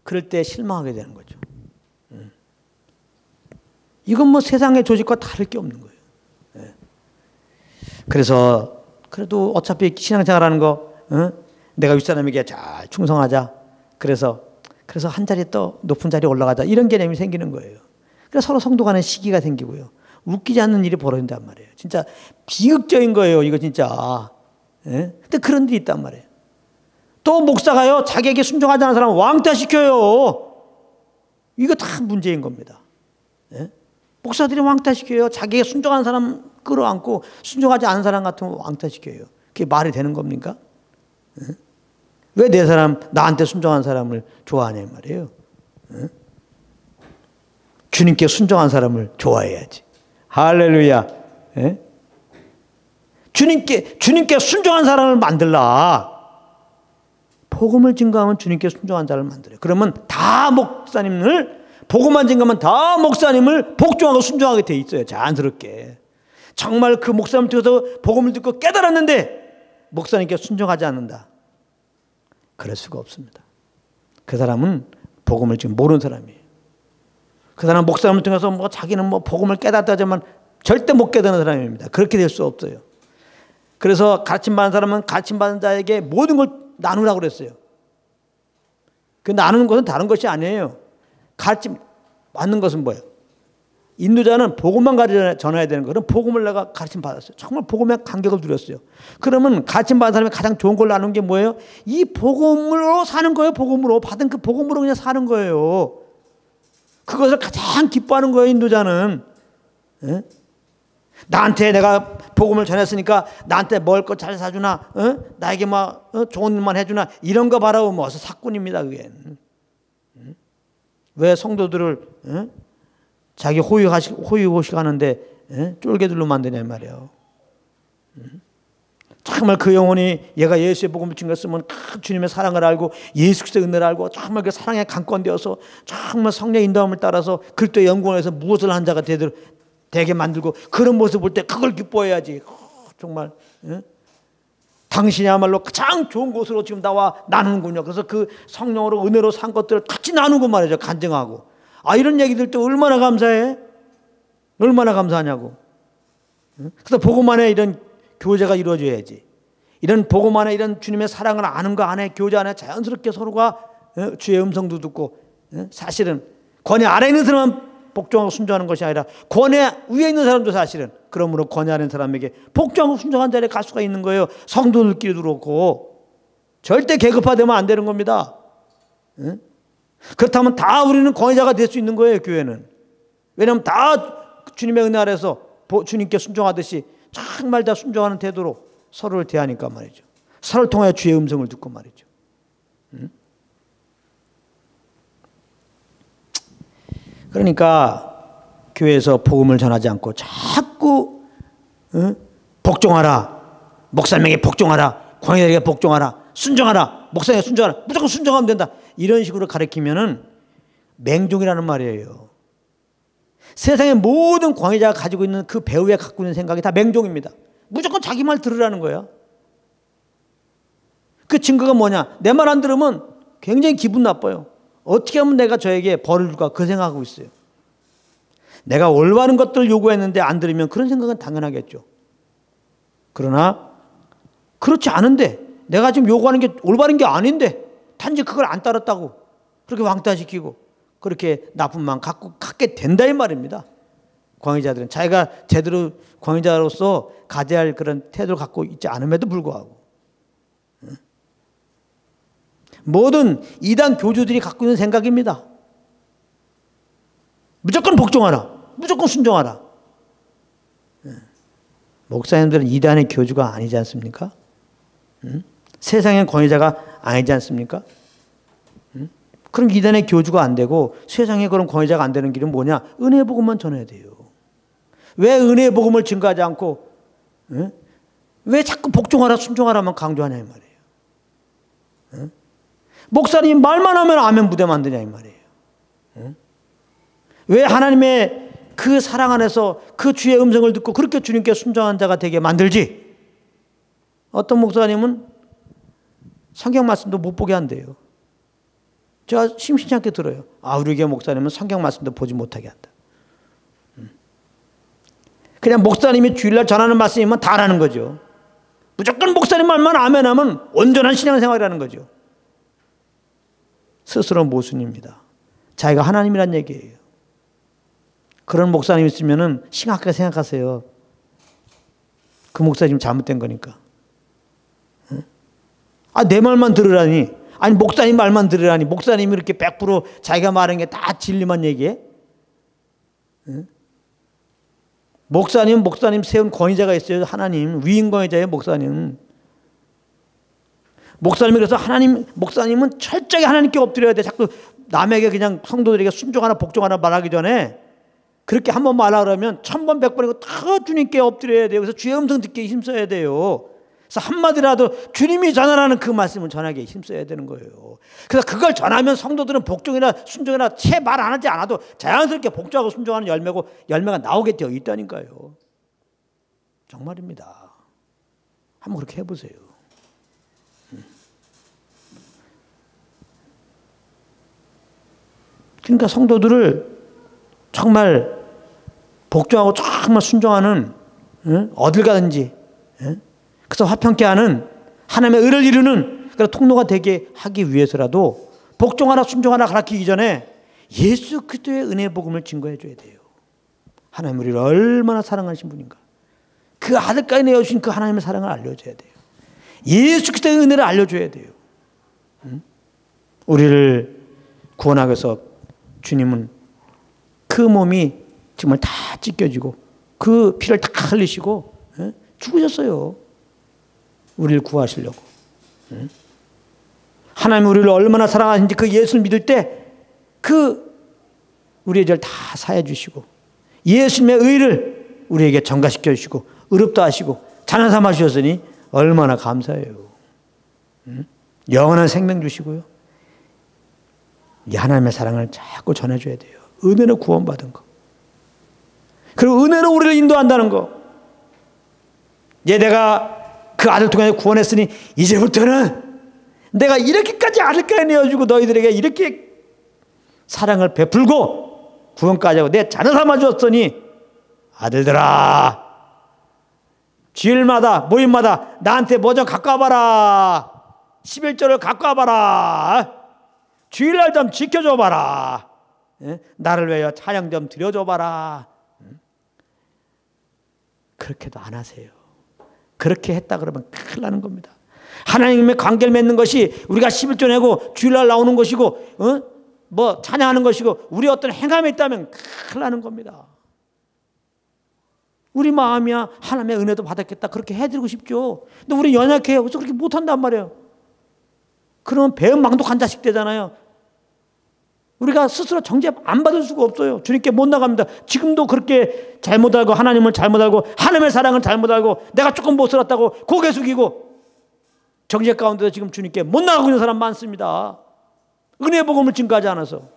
그럴 때 실망하게 되는 거죠. 이건 뭐 세상의 조직과 다를 게 없는 거예요. 그래서 그래도 어차피 신앙생활하는 거 내가 윗사람에게 잘 충성하자. 그래서 한 자리 또 높은 자리에 올라가자. 이런 개념이 생기는 거예요. 그래서 서로 성도 간의 시기가 생기고요. 웃기지 않는 일이 벌어진단 말이에요. 진짜 비극적인 거예요. 이거 진짜. 근데 그런 일이 있단 말이에요. 또 목사가요. 자기에게 순종하지 않는 사람을 왕따시켜요. 이거 다 문제인 겁니다. 목사들이 왕따시켜요. 자기에게 순종하는 사람 끌어안고 순종하지 않은 사람 같으면 왕따시켜요. 그게 말이 되는 겁니까? 왜 나한테 순종한 사람을 좋아하냐 말이에요. 주님께 순종한 사람을 좋아해야지. 할렐루야. 주님께 순종한 사람을 만들라. 복음을 증거하면 주님께 순종한 자를 만들어요. 그러면 다 목사님을 복음만 증거하면 다 목사님을 복종하고 순종하게 돼 있어요. 자연스럽게. 정말 그 목사님 통해서 복음을 듣고 깨달았는데 목사님께 순종하지 않는다. 그럴 수가 없습니다. 그 사람은 복음을 지금 모르는 사람이에요. 그 사람은 목사님을 통해서 뭐 자기는 뭐 복음을 깨닫다지만 절대 못 깨닫는 사람입니다. 그렇게 될 수 없어요. 그래서 가르침받은 사람은 가르침받은 자에게 모든 걸 나누라고 그랬어요. 그 나누는 것은 다른 것이 아니에요. 가르침 받는 것은 뭐예요? 인도자는 복음만 전해야 되는 거는 복음을 내가 가르침 받았어요. 정말 복음에 감격을 누렸어요. 그러면 가르침 받은 사람이 가장 좋은 걸 나누는 게 뭐예요? 이 복음으로 사는 거예요. 복음으로 받은 그 복음으로 그냥 사는 거예요. 그것을 가장 기뻐하는 거예요. 인도자는. 나한테 내가 복음을 전했으니까 나한테 먹을 거 잘 사주나, 나에게 막 좋은 일만 해주나 이런 거 바라보면 어서 사꾼입니다. 그게. 왜 성도들을 자기 호의호식 하는데 쫄개들로 만드냐 말이에요. 정말 그 영혼이 얘가 예수의 복음을 증거했으면 주님의 사랑을 알고 예수 그리스도의 은혜를 알고 정말 그 사랑에 강권되어서 정말 성령의 인도함을 따라서 그리스도의 영광에서 무엇을 한 자가 되게 만들고 그런 모습을 볼 때 그걸 기뻐해야지. 정말 당신이야말로 가장 좋은 곳으로 지금 나와 나누는군요. 그래서 그 성령으로 은혜로 산 것들을 같이 나누고 말이죠. 간증하고. 아, 이런 얘기들 또 얼마나 감사해? 얼마나 감사하냐고. 그래서 복음 안에 이런 교제가 이루어져야지. 이런 복음 안에 이런 주님의 사랑을 아는 거 안에 교제 안에 자연스럽게 서로가 주의 음성도 듣고 사실은 권위 아래 있는 사람은 복종하고 순종하는 것이 아니라 권위 위에 있는 사람도 사실은 그러므로 권위 아래 있는 사람에게 복종하고 순종한 자리에 갈 수가 있는 거예요. 성도들끼리도 그렇고 절대 계급화되면 안 되는 겁니다. 그렇다면 다 우리는 권위자가 될 수 있는 거예요. 교회는. 왜냐하면 다 주님의 은혜 아래서 주님께 순종하듯이 정말 다 순종하는 태도로 서로를 대하니까 말이죠. 서로를 통하여 주의 음성을 듣고 말이죠. 그러니까 교회에서 복음을 전하지 않고 자꾸 복종하라, 목사님에게 복종하라, 권위자에게 복종하라, 순종하라, 목사님에게 순종하라, 무조건 순종하면 된다. 이런 식으로 가르치면은 맹종이라는 말이에요. 세상의 모든 권위자가 가지고 있는 그 배후에 갖고 있는 생각이 다 맹종입니다. 무조건 자기 말 들으라는 거야. 그 증거가 뭐냐? 내 말 안 들으면 굉장히 기분 나빠요. 어떻게 하면 내가 저에게 벌을 줄까 그 생각하고 있어요. 내가 올바른 것들을 요구했는데 안 들으면 그런 생각은 당연하겠죠. 그러나 그렇지 않은데 내가 지금 요구하는 게 올바른 게 아닌데 단지 그걸 안 따랐다고 그렇게 왕따시키고 그렇게 나쁜 마음 갖게 된다 이 말입니다. 광의자들은 자기가 제대로 광의자로서 가져야 할 그런 태도를 갖고 있지 않음에도 불구하고 모든 이단 교주들이 갖고 있는 생각입니다. 무조건 복종하라. 무조건 순종하라. 목사님들은 이단의 교주가 아니지 않습니까? 세상의 권위자가 아니지 않습니까? 그럼 이단의 교주가 안 되고 세상에 그런 권위자가 안 되는 길은 뭐냐? 은혜의 복음만 전해야 돼요. 왜 은혜의 복음을 증거하지 않고 왜 자꾸 복종하라 순종하라만 강조하냐 이 말이에요. 목사님이 말만 하면 아멘 부대 만드냐 이 말이에요. 왜 하나님의 그 사랑 안에서 그 주의 음성을 듣고 그렇게 주님께 순종한 자가 되게 만들지? 어떤 목사님은 성경 말씀도 못 보게 한대요. 제가 심심치 않게 들어요. 우리 교회 목사님은 성경 말씀도 보지 못하게 한다. 그냥 목사님이 주일날 전하는 말씀이면 다라는 거죠. 무조건 목사님 말만 아멘하면 온전한 신앙생활이라는 거죠. 스스로 모순입니다. 자기가 하나님이란 얘기예요. 그런 목사님 있으면 심각하게 생각하세요. 그 목사님 잘못된 거니까. 내 말만 들으라니. 아니 목사님 말만 들으라니. 목사님이 이렇게 100% 자기가 말한 게 다 진리만 얘기해? 목사님 세운 권위자가 있어요. 하나님 위임 권위자예요. 목사님이 그래서 목사님은 철저히 하나님께 엎드려야 돼. 자꾸 남에게 그냥 성도들에게 순종하나 복종하나 말하기 전에 그렇게 한 번 말하라 그러면 1000번 100번이고 다 주님께 엎드려야 돼요. 그래서 주의 음성 듣기에 힘써야 돼요. 그래서 한마디라도 주님이 전하라는 그 말씀을 전하기에 힘써야 되는 거예요. 그래서 그걸 전하면 성도들은 복종이나 순종이나 채 말 안 하지 않아도 자연스럽게 복종하고 순종하는 열매가 나오게 되어 있다니까요. 정말입니다. 한번 그렇게 해보세요. 그러니까 성도들을 정말 복종하고 정말 순종하는 어딜 가든지 그래서 화평케 하는 하나님의 의를 이루는 그런 통로가 되게 하기 위해서라도 복종하나 순종하나 가르치기 전에 예수 그리스도의 은혜의 복음을 증거해 줘야 돼요. 하나님 우리를 얼마나 사랑하신 분인가. 그 아들까지 내어주신 그 하나님의 사랑을 알려줘야 돼요. 예수 그리스도의 은혜를 알려줘야 돼요. 우리를 구원하기 위해서 주님은 그 몸이 정말 다 찢겨지고 그 피를 다 흘리시고 죽으셨어요. 우리를 구하시려고. 하나님 우리를 얼마나 사랑하신지 그 예수를 믿을 때 그 우리의 죄를 다 사해 주시고 예수님의 의를 우리에게 전가시켜 주시고 의롭다 하시고 자녀 삼아 주셨으니 얼마나 감사해요. 영원한 생명 주시고요. 이 하나님의 사랑을 자꾸 전해줘야 돼요. 은혜로 구원받은 거. 그리고 은혜로 우리를 인도한다는 거. 내가 그 아들 통해 구원했으니 이제부터는 내가 이렇게까지 아들까지 내어주고 너희들에게 이렇게 사랑을 베풀고 구원까지 하고 내 자녀 삼아 주었으니 아들들아 주일마다 모임마다 나한테 뭐 좀 갖고 와봐라. 11조를 갖고 와봐라. 주일날 좀 지켜줘 봐라. 나를 위하여 찬양 좀 드려줘 봐라. 그렇게도 안 하세요. 그렇게 했다 그러면 큰일 나는 겁니다. 하나님의 관계를 맺는 것이 우리가 11조 내고 주일날 나오는 것이고 뭐 찬양하는 것이고 우리 어떤 행함이 있다면 큰일 나는 겁니다. 우리 마음이야 하나님의 은혜도 받았겠다 그렇게 해드리고 싶죠. 근데 우리 연약해요. 그래서 그렇게 못한단 말이에요. 그러면 배은망독한 자식 되잖아요. 우리가 스스로 정죄 안 받을 수가 없어요. 주님께 못 나갑니다. 지금도 그렇게 잘못 알고 하나님을 잘못 알고 하나님의 사랑을 잘못 알고 내가 조금 못 살았다고 고개 숙이고 정죄 가운데서 지금 주님께 못 나가고 있는 사람 많습니다. 은혜의 복음을 증거하지 않아서.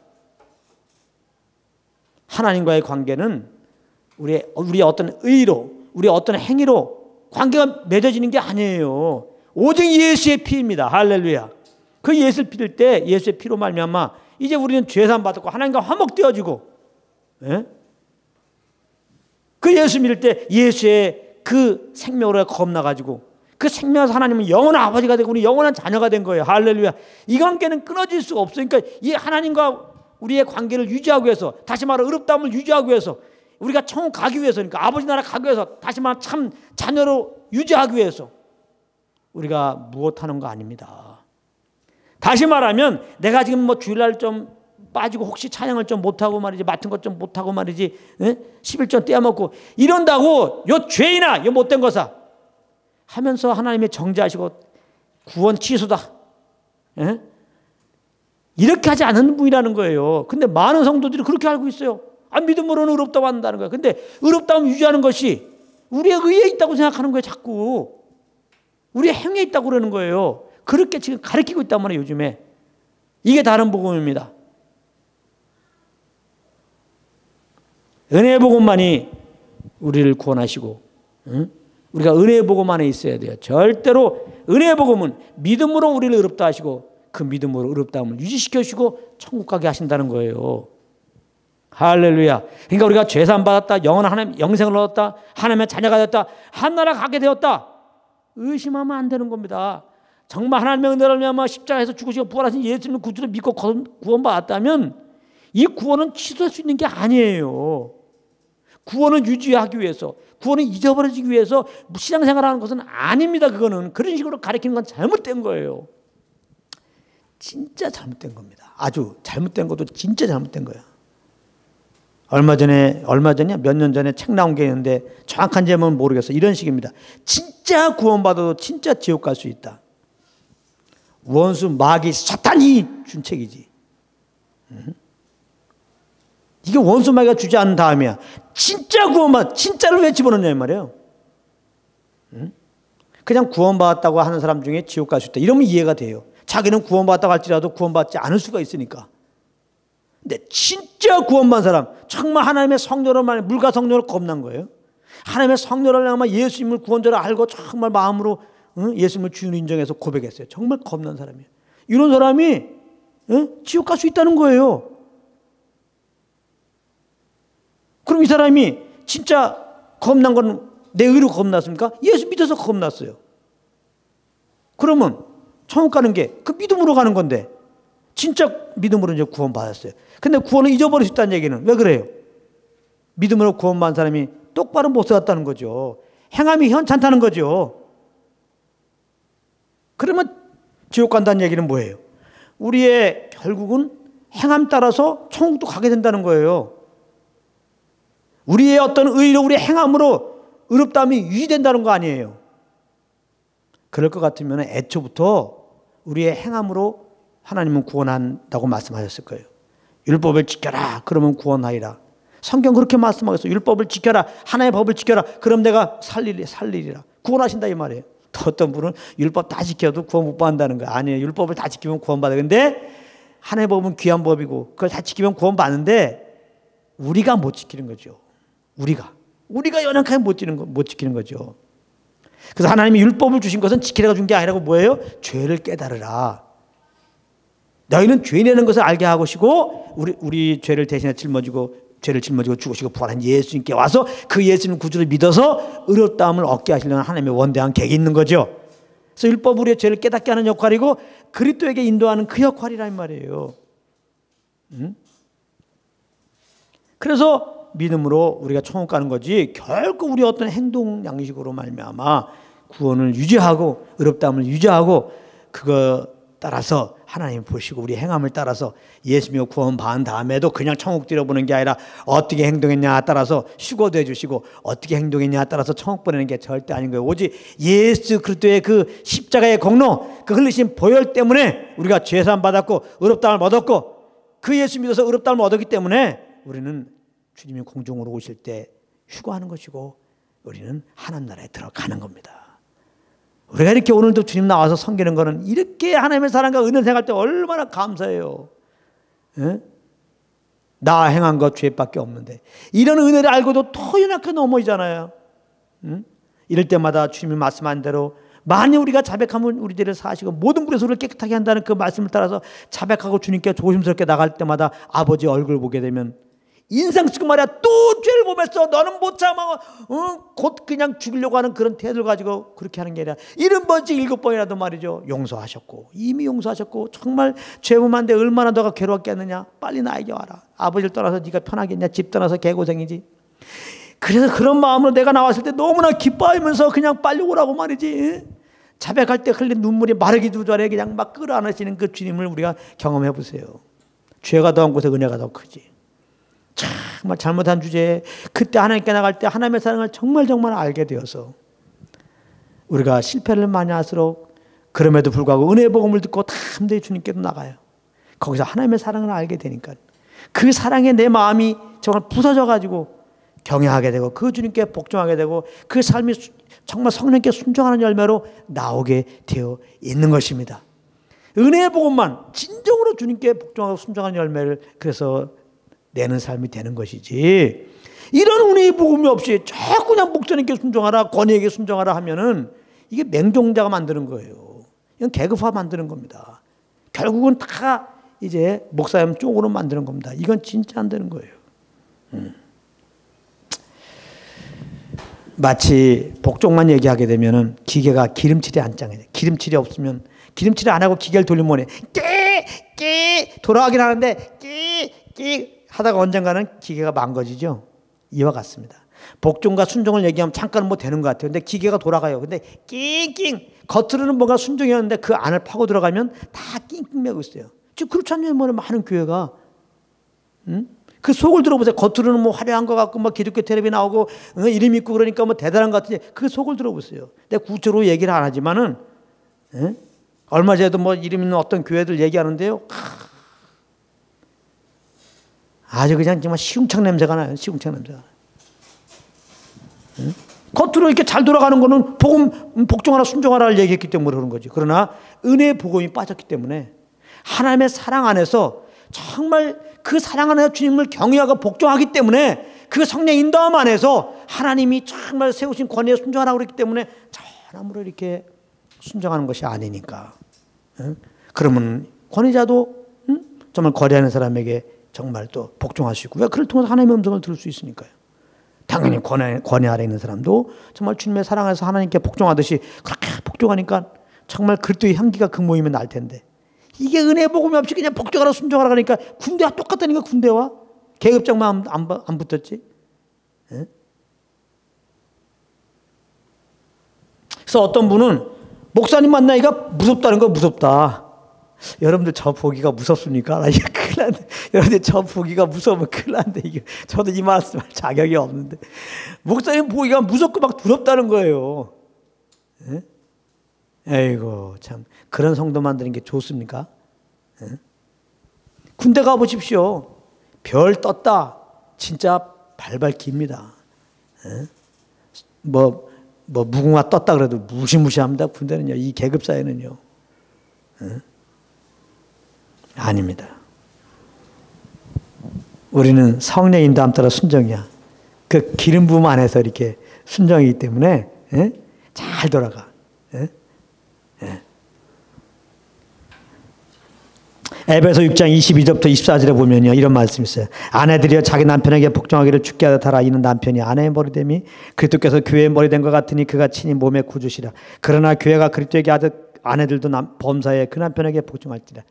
하나님과의 관계는 우리의 어떤 의로 우리의 어떤 행위로 관계가 맺어지는 게 아니에요. 오직 예수의 피입니다. 할렐루야. 그 예수를 믿을 때 예수의 피로 말미암아 이제 우리는 죄산 받았고 하나님과 화목되어지고, 예? 그 예수 믿을 때 예수의 그 생명으로 겁나가지고 그 생명에서 하나님은 영원한 아버지가 되고 우리 영원한 자녀가 된 거예요. 할렐루야. 이 관계는 끊어질 수가 없어요. 그러니까 이 하나님과 우리의 관계를 유지하기 위해서, 다시 말해 의롭다함을 유지하기 위해서, 우리가 천국 가기 위해서, 그러니까 아버지 나라 가기 위해서, 다시 말해 참 자녀로 유지하기 위해서 우리가 무엇하는 거 아닙니다. 다시 말하면 내가 지금 뭐 주일날 좀 빠지고 혹시 찬양을 좀 못하고 말이지, 맡은 것 좀 못하고 말이지, 11조 떼어먹고 이런다고 요 죄인아, 요 못된 거사 하면서 하나님의 정죄하시고 구원 취소다, 이렇게 하지 않는 분이라는 거예요. 근데 많은 성도들이 그렇게 알고 있어요. 믿음으로는 의롭다고 한다는 거예요. 근데 의롭다함을 유지하는 것이 우리의 의에 있다고 생각하는 거예요. 자꾸 우리의 행위에 있다고 그러는 거예요. 그렇게 지금 가르치고 있단 말이에요, 요즘에. 이게 다른 복음입니다. 은혜의 복음만이 우리를 구원하시고, 우리가 은혜의 복음 안에 있어야 돼요. 절대로 은혜의 복음은 믿음으로 우리를 의롭다 하시고 그 믿음으로 의롭다함을 유지시켜 주시고 천국 가게 하신다는 거예요. 할렐루야. 그러니까 우리가 죄산 받았다, 영원한 하나님 영생을 얻었다, 하나님의 자녀가 됐다, 한나라 가게 되었다, 의심하면 안 되는 겁니다. 정말 하나님의 은혜를 위하여 십자가에서 죽으시고 부활하신 예수님을 구주로 믿고 구원받았다면 이 구원은 취소할 수 있는 게 아니에요. 구원을 유지하기 위해서, 구원을 잊어버리기 위해서 신앙생활하는 것은 아닙니다. 그거는 그런 식으로 가르치는 건 잘못된 거예요. 진짜 잘못된 겁니다. 아주 잘못된 것도 진짜 잘못된 거야. 얼마 전이야 몇 년 전에 책 나온 게 있는데 정확한 제목은 모르겠어. 이런 식입니다. 진짜 구원받아도 진짜 지옥 갈 수 있다. 원수 마귀 사탄이 준 책이지. 이게 원수 마귀가 주지 않은 다음이야. 진짜 구원받, 진짜를 왜 집어넣냐 이 말이에요. 그냥 구원받았다고 하는 사람 중에 지옥 갈 수 있다, 이러면 이해가 돼요. 자기는 구원받았다고 할지라도 구원받지 않을 수가 있으니까. 근데 진짜 구원받은 사람, 정말 하나님의 성령을 말해, 물과 성령을 겁난 거예요. 하나님의 성령을 아마 예수님을 구원자로 알고 정말 마음으로 예수님을 주인으로 인정해서 고백했어요. 정말 겁난 사람이에요. 이런 사람이 지옥 갈 수 있다는 거예요. 그럼 이 사람이 진짜 겁난 건 내 의로 겁났습니까? 예수 믿어서 겁났어요. 그러면 천국 가는 게 그 믿음으로 가는 건데, 진짜 믿음으로 이제 구원받았어요. 근데 구원을 잊어버릴 수 있다는 얘기는 왜 그래요? 믿음으로 구원받은 사람이 똑바로 못 살았다는 거죠. 행함이 현찮다는 거죠. 그러면 지옥 간다는 얘기는 뭐예요? 우리의 결국은 행함 따라서 천국도 가게 된다는 거예요. 우리의 어떤 의로, 우리의 행함으로 의롭다함이 유지된다는 거 아니에요. 그럴 것 같으면 애초부터 우리의 행함으로 하나님은 구원한다고 말씀하셨을 거예요. 율법을 지켜라, 그러면 구원하리라. 성경 그렇게 말씀하셨어요. 율법을 지켜라, 하나님의 법을 지켜라, 그럼 내가 살리리라. 구원하신다 이 말이에요. 또 어떤 분은 율법 다 지켜도 구원 못 받는다는 거예요. 아니에요. 율법을 다 지키면 구원받아요. 근데 하나님의 법은 귀한 법이고 그걸 다 지키면 구원받는데 우리가 못 지키는 거죠. 우리가 연약하게 못 지키는 거죠. 그래서 하나님이 율법을 주신 것은 지키라고 준 게 아니라고 뭐예요? 죄를 깨달으라. 너희는 죄인이라는 것을 알게 하시고 우리 죄를 대신해 죄를 짊어지고 죽으시고 부활한 예수님께 와서 그 예수님 구주를 믿어서 의롭다함을 얻게 하시려는 하나님의 원대한 계획이 있는 거죠. 그래서 율법 우리의 죄를 깨닫게 하는 역할이고 그리스도에게 인도하는 그 역할이란 말이에요. 그래서 믿음으로 우리가 천국 가는 거지, 결코 우리 어떤 행동 양식으로 말미암아 구원을 유지하고 의롭다함을 유지하고 그거 따라서 하나님 보시고 우리 행함을 따라서 예수님을 구원받은 다음에도 그냥 천국 들여보는 게 아니라 어떻게 행동했냐에 따라서 휴거도 해주시고 어떻게 행동했냐에 따라서 천국 보내는 게 절대 아닌 거예요. 오직 예수 그리스도의 그 십자가의 공로, 그 흘리신 보혈 때문에 우리가 죄사함 받았고 의롭다함을 얻었고 그 예수 믿어서 의롭다함을 얻었기 때문에 우리는 주님이 공중으로 오실 때 휴거하는 것이고 우리는 하나님 나라에 들어가는 겁니다. 우리가 이렇게 오늘도 주님 나와서 섬기는 것은 이렇게 하나님의 사랑과 은혜 생활할 때 얼마나 감사해요. 에? 나 행한 것 죄밖에 없는데 이런 은혜를 알고도 더 연약하게 넘어지잖아요. 이럴 때마다 주님이 말씀한 대로 만약 우리가 자백하면 우리 죄를 사하시고 모든 불에서 우리를 깨끗하게 한다는 그 말씀을 따라서 자백하고 주님께 조심스럽게 나갈 때마다 아버지 얼굴 보게 되면 인상 쓰고 말이야 또 죄를 보면서 너는 못 참아 곧 그냥 죽이려고 하는 그런 태도를 가지고 그렇게 하는 게 아니라 70번씩 7번이라도 말이죠 용서하셨고 이미 용서하셨고 정말 죄 범한데 얼마나 너가 괴로웠겠느냐 빨리 나에게 와라. 아버지를 떠나서 네가 편하겠냐. 집 떠나서 개고생이지. 그래서 그런 마음으로 내가 나왔을 때 너무나 기뻐하면서 그냥 빨리 오라고 말이지. 자백할 때 흘린 눈물이 마르기도 전에 그냥 막 끌어안으시는 그 주님을 우리가 경험해 보세요. 죄가 더한 곳에 은혜가 더 크지. 정말 잘못한 주제에 그때 하나님께 나갈 때 하나님의 사랑을 정말 알게 되어서 우리가 실패를 많이 할수록 그럼에도 불구하고 은혜의 복음을 듣고 담대히 주님께도 나가요. 거기서 하나님의 사랑을 알게 되니까 그 사랑에 내 마음이 정말 부서져 가지고 경외하게 되고 그 주님께 복종하게 되고 그 삶이 정말 성령께 순종하는 열매로 나오게 되어 있는 것입니다. 은혜의 복음만 진정으로 주님께 복종하고 순종하는 열매를 그래서 내는 삶이 되는 것이지 이런 은혜의 복음이 없이 자꾸 그냥 목사님께 순종하라 권위에게 순종하라 하면은 이게 맹종자가 만드는 거예요. 이건 계급화 만드는 겁니다. 결국은 다 이제 목사님 쪽으로 만드는 겁니다. 이건 진짜 안 되는 거예요. 마치 복종만 얘기하게 되면은 기계가 기름칠이 안 짱해. 기름칠이 없으면 기름칠을 안 하고 기계를 돌리면 끼 돌아가긴 하는데 끼 하다가 언젠가는 기계가 망가지죠. 이와 같습니다. 복종과 순종을 얘기하면 잠깐은 뭐 되는 것 같아요. 근데 기계가 돌아가요. 근데 낑낑 겉으로는 뭔가 순종이었는데 그 안을 파고 들어가면 다 낑낑매고 있어요. 지금 그렇지 않냐면 뭐 많은 교회가 그 속을 들어보세요. 겉으로는 뭐 화려한 것 같고 뭐 기독교 텔레비 나오고 이름 있고 그러니까 뭐 대단한 것 같은데 그 속을 들어보세요. 내가 구체로 얘기를 안 하지만은 얼마 전에도 뭐 이름 있는 어떤 교회들 얘기하는데요. 아주 그냥 정말 시궁창 냄새가 나요. 시궁창 냄새가 나요. 겉으로 이렇게 잘 돌아가는 거는 복음 복종하라 순종하라를 얘기했기 때문에 그러는 거지. 그러나 은혜의 복음이 빠졌기 때문에 하나님의 사랑 안에서 정말 그 사랑 안에서 주님을 경외하고 복종하기 때문에 그 성령 인도함 안에서 하나님이 정말 세우신 권위에 순종하라고 그랬기 때문에 전함으로 이렇게 순종하는 것이 아니니까. 그러면 권위자도 정말 거래하는 사람에게 정말 또 복종하시고 왜 그를 통해서 하나님의 음성을 들을 수 있으니까요. 당연히 권위 아래 있는 사람도 정말 주님의 사랑에서 하나님께 복종하듯이 그렇게 복종하니까 정말 그리스도의 향기가 그 모임에 날 텐데 이게 은혜 복음이 없이 그냥 복종하라 순종하라 그러니까 군대와 똑같다니까. 군대와 계급장만 안 붙었지. 그래서 어떤 분은 목사님 만나기가 무섭다는 거 무섭다. 여러분들 저 보기가 무섭습니까? 이게 큰일 난데. 여러분들 저 보기가 무서우면 큰일 난데. 이게 저도 이 말씀할 자격이 없는데. 목사님 보기가 무섭고 막 두렵다는 거예요. 에이고 참 그런 성도 만드는 게 좋습니까? 군대 가보십시오. 별 떴다. 진짜 발발 깁니다. 뭐 무궁화 떴다 그래도 무시무시합니다. 군대는요. 이 계급 사회는요. 아닙니다. 우리는 성령 인도함 따라 순종이야. 그 기름 부음 안에서 이렇게 순종이기 때문에 잘 돌아가. 에베소 6장 22절부터 24절에 보면요. 이런 말씀이 있어요. 아내들이여 자기 남편에게 복종하기를 주께 하라. 이는 남편이 아내의 머리됨이 그리스도께서 교회의 머리된 것 같으니 그가 친히 몸의 구주시라. 그러나 교회가 그리스도에게 하듯 아내들도 범사에 그 남편에게 복종할지라.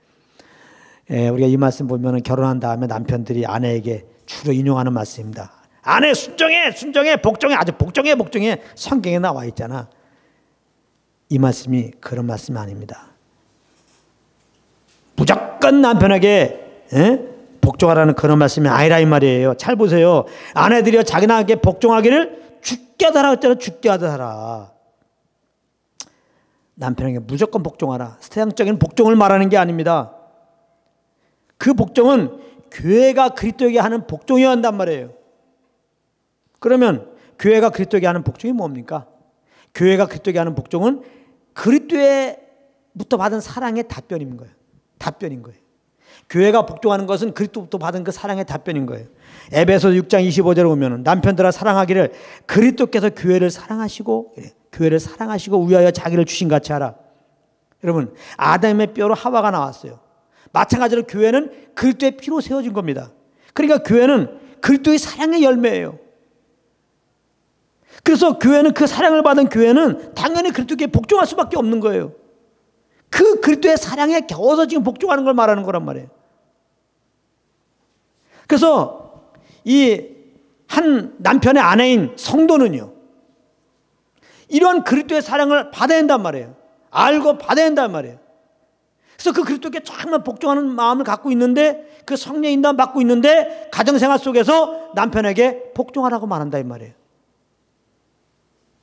우리가 이 말씀 보면 결혼한 다음에 남편들이 아내에게 주로 인용하는 말씀입니다. 아내 순종해 복종해 아주 복종해 성경에 나와 있잖아. 이 말씀이 그런 말씀이 아닙니다. 무조건 남편에게 복종하라는 그런 말씀이 아니라 이 말이에요. 잘 보세요. 아내들이여 자기 남편에게 복종하기를 주께 하라 했잖아요. 주께 하라. 남편에게 무조건 복종하라. 세상적인 복종을 말하는 게 아닙니다. 그 복종은 교회가 그리스도에게 하는 복종이어야 한단 말이에요. 그러면 교회가 그리스도에게 하는 복종이 뭡니까? 교회가 그리스도에게 하는 복종은 그리스도에부터 받은 사랑의 답변인 거예요. 교회가 복종하는 것은 그리스도부터 받은 그 사랑의 답변인 거예요. 에베소 6장 25절에 보면 남편들아 사랑하기를 그리스도께서 교회를 사랑하시고 교회를 사랑하시고 위하여 자기를 주신 같이 하라. 여러분, 아담의 뼈로 하와가 나왔어요. 마찬가지로 교회는 그리스도의 피로 세워진 겁니다. 그러니까 교회는 그리스도의 사랑의 열매예요. 그래서 교회는, 그 사랑을 받은 교회는 당연히 그리스도께 복종할 수밖에 없는 거예요. 그 그리스도의 사랑에 겨워서 지금 복종하는 걸 말하는 거란 말이에요. 그래서 이 한 남편의 아내인 성도는요, 이런 그리스도의 사랑을 받아야 한단 말이에요. 알고 받아야 한단 말이에요. 그래서 그 그리스도께 정말 복종하는 마음을 갖고 있는데, 그 성령 인도함 받고 있는데 가정생활 속에서 남편에게 복종하라고 말한다 이 말이에요.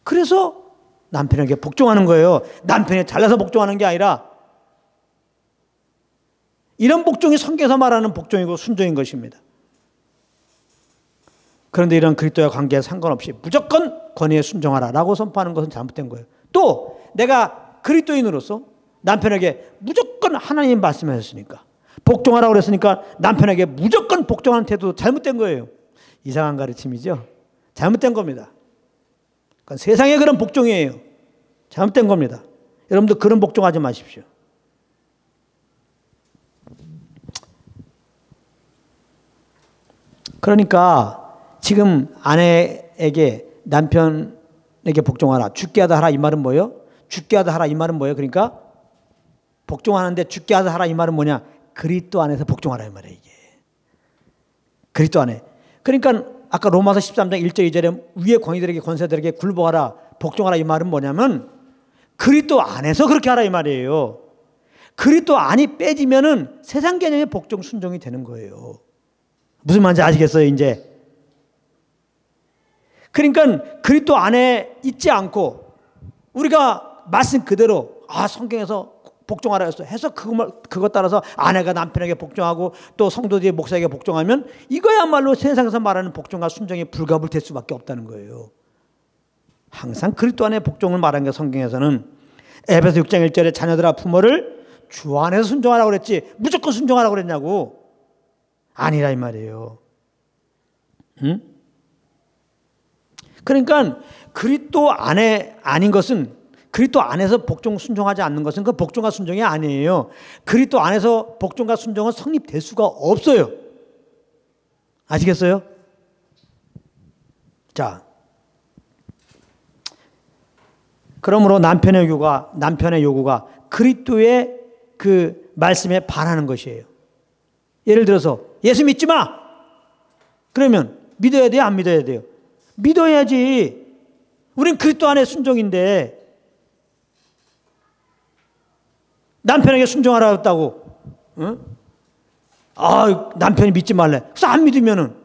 그래서 남편에게 복종하는 거예요. 남편이 잘나서 복종하는 게 아니라, 이런 복종이 성경에서 말하는 복종이고 순종인 것입니다. 그런데 이런 그리스도와 관계에 상관없이 무조건 권위에 순종하라라고 선포하는 것은 잘못된 거예요. 또 내가 그리스도인으로서 남편에게 무조건 하나님 말씀하셨으니까, 복종하라고 그랬으니까 남편에게 무조건 복종하는 태도도 잘못된 거예요. 이상한 가르침이죠. 잘못된 겁니다. 그건 세상의 그런 복종이에요. 잘못된 겁니다. 여러분도 그런 복종하지 마십시오. 그러니까 지금 아내에게, 남편에게 복종하라, 죽게 하다 하라 이 말은 뭐예요? 죽게 하다 하라 이 말은 뭐예요? 그러니까 복종하는데 죽게 하다 하라 이 말은 뭐냐? 그리스도 안에서 복종하라 이 말이에요. 이게 그리스도 안에. 그러니까 아까 로마서 13장 1절 2절에 위의 권위들에게, 권세들에게 굴복하라, 복종하라 이 말은 뭐냐면 그리스도 안에서 그렇게 하라 이 말이에요. 그리스도 안이 빼지면은 세상 개념의 복종 순종이 되는 거예요. 무슨 말인지 아시겠어요 이제? 그러니까 그리스도 안에 있지 않고 우리가 말씀 그대로, 성경에서 복종하라 해서 그것 따라서 아내가 남편에게 복종하고 또 성도들이 목사에게 복종하면 이거야말로 세상에서 말하는 복종과 순종이 불가불될 수밖에 없다는 거예요. 항상 그리스도 안에 복종을 말한 게 성경에서는 에베소 6장 1절에 자녀들아 부모를 주 안에서 순종하라고 그랬지 무조건 순종하라고 그랬냐고. 아니라 이 말이에요. 응? 그러니까 그리스도 안에 아닌 것은, 그리스도 안에서 복종 순종하지 않는 것은 그 복종과 순종이 아니에요. 그리스도 안에서 복종과 순종은 성립될 수가 없어요. 아시겠어요? 자, 그러므로 남편의 요구가 그리스도의 그 말씀에 반하는 것이에요. 예를 들어서 예수 믿지 마! 그러면 믿어야 돼요? 안 믿어야 돼요? 믿어야지. 우린 그리스도 안에 순종인데 남편에게 순종하라 했다고, 응? 남편이 믿지 말래. 그래서 안 믿으면은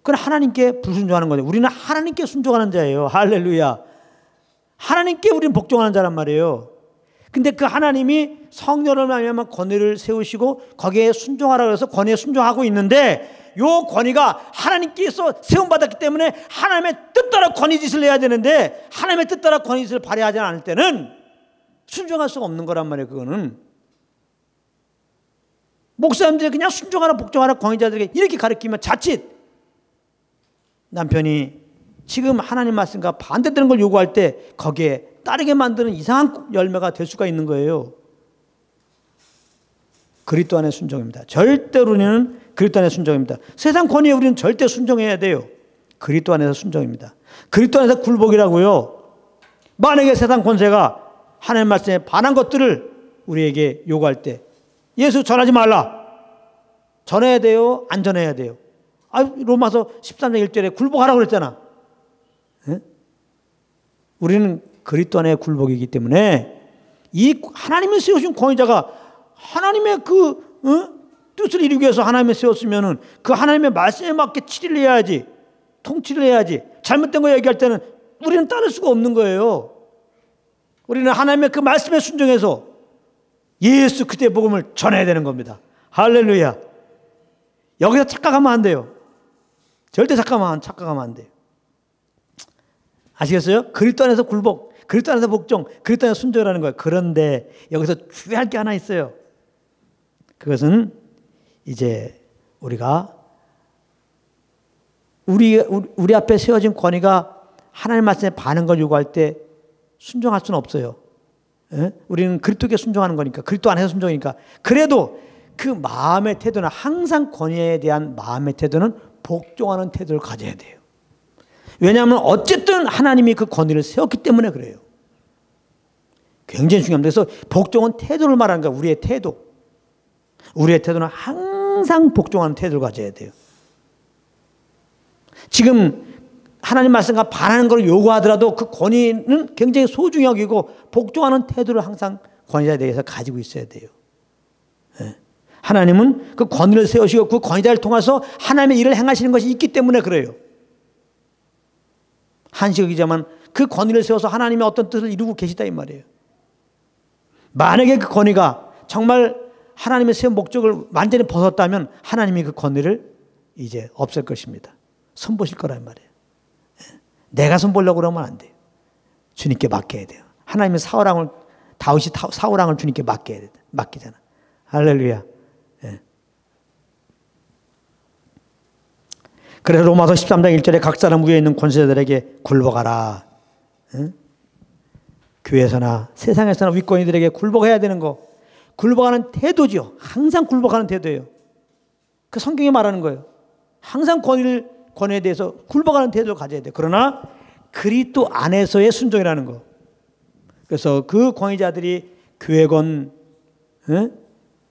그건 하나님께 불순종하는 거죠. 우리는 하나님께 순종하는 자예요. 할렐루야. 하나님께 우리는 복종하는 자란 말이에요. 근데 그 하나님이 성령을 말미암아 권위를 세우시고 거기에 순종하라고 해서 권위에 순종하고 있는데, 요 권위가 하나님께서 세움받았기 때문에 하나님의 뜻 따라 권위짓을 해야 되는데 하나님의 뜻 따라 권위짓을 발휘하지 않을 때는 순종할 수가 없는 거란 말이에요. 그거는 목사님들이 그냥 순종하라 복종하라 권위자들에게 이렇게 가르치면 자칫 남편이 지금 하나님 말씀과 반대되는 걸 요구할 때 거기에 따르게 만드는 이상한 열매가 될 수가 있는 거예요. 그리스도 안의 순종입니다. 절대로 우리는 그리스도 안의 순종입니다. 세상 권위에 우리는 절대 순종해야 돼요. 그리스도 안에서 순종입니다. 그리스도 안에서 굴복이라고요. 만약에 세상 권세가 하나님 말씀에 반한 것들을 우리에게 요구할 때 예수 전하지 말라. 전해야 돼요? 안 전해야 돼요? 로마서 13장 1절에 굴복하라고 그랬잖아. 네? 우리는 그리스도 안에 굴복이기 때문에 이 하나님이 세우신 권위자가 하나님의 뜻을 이루기 위해서 하나님이 세웠으면은 그 하나님의 말씀에 맞게 치리를 해야지, 통치를 해야지. 잘못된 거 얘기할 때는 우리는 따를 수가 없는 거예요. 우리는 하나님의 그 말씀에 순종해서 예수 그리스도의 복음을 전해야 되는 겁니다. 할렐루야. 여기서 착각하면 안 돼요. 절대 착각하면 안 돼요. 아시겠어요? 그리스도 안에서 굴복, 그리스도 안에서 복종, 그리스도 안에서 순종이라는 거예요. 그런데 여기서 주의할 게 하나 있어요. 그것은 이제 우리가 우리 앞에 세워진 권위가 하나님 말씀에 반한 걸 요구할 때 순종할 수는 없어요. 예? 우리는 그리스도께 순종하는 거니까, 그리스도 안에서 순종이니까. 그래도 그 마음의 태도는, 항상 권위에 대한 마음의 태도는 복종하는 태도를 가져야 돼요. 왜냐하면 어쨌든 하나님이 그 권위를 세웠기 때문에 그래요. 굉장히 중요합니다. 그래서 복종은 태도를 말하는 거예요. 우리의 태도. 우리의 태도는 항상 복종하는 태도를 가져야 돼요. 지금 하나님 말씀과 반하는 걸 요구하더라도 그 권위는 굉장히 소중히 여기고 복종하는 태도를 항상 권위자에 대해서 가지고 있어야 돼요. 하나님은 그 권위를 세우시고 그 권위자를 통해서 하나님의 일을 행하시는 것이 있기 때문에 그래요. 한시적이지만 그 권위를 세워서 하나님의 어떤 뜻을 이루고 계시다 이 말이에요. 만약에 그 권위가 정말 하나님의 세운 목적을 완전히 벗었다면 하나님이 그 권위를 이제 없앨 것입니다. 손보실 거란 말이에요. 내가 손보려고 그러면 안 돼요. 주님께 맡겨야 돼요. 하나님의 다윗이 사울왕을 주님께 맡기잖아. 할렐루야. 그래서 로마서 13장 1절에 각 사람 위에 있는 권세자들에게 굴복하라. 교회에서나 세상에서나 윗권위들에게 굴복해야 되는 거. 굴복하는 태도죠. 항상 굴복하는 태도예요. 그 성경이 말하는 거예요. 항상 권위에 대해서 굴복하는 태도를 가져야 돼요. 그러나 그리스도 안에서의 순종이라는 거. 그래서 그 권위자들이 교회건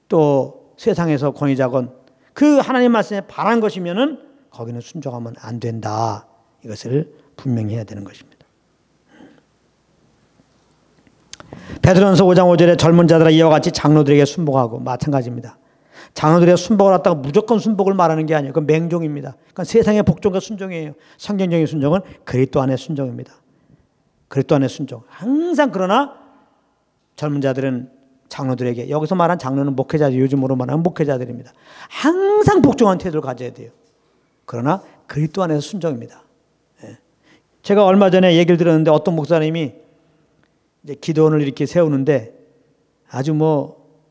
또 세상에서 권위자건 그 하나님 말씀에 반한 것이면은 거기는 순종하면 안 된다. 이것을 분명히 해야 되는 것입니다. 베드로전서 5장 5절에 젊은 자들아 이와 같이 장로들에게 순복하고, 마찬가지입니다. 장로들에게 순복을 했다가 무조건 순복을 말하는 게 아니에요. 그건 맹종입니다. 그러니까 세상의 복종과 순종이에요. 성경적인 순종은 그리스도 안의 순종입니다. 그리스도 안의 순종. 항상. 그러나 젊은 자들은 장로들에게, 여기서 말한 장로는 목회자들, 요즘으로 말하는 목회자들입니다. 항상 복종한 태도를 가져야 돼요. 그러나 그리스도 안에서 순종입니다. 제가 얼마 전에 얘기를 들었는데 어떤 목사님이 이제 기도원을 이렇게 세우는데 아주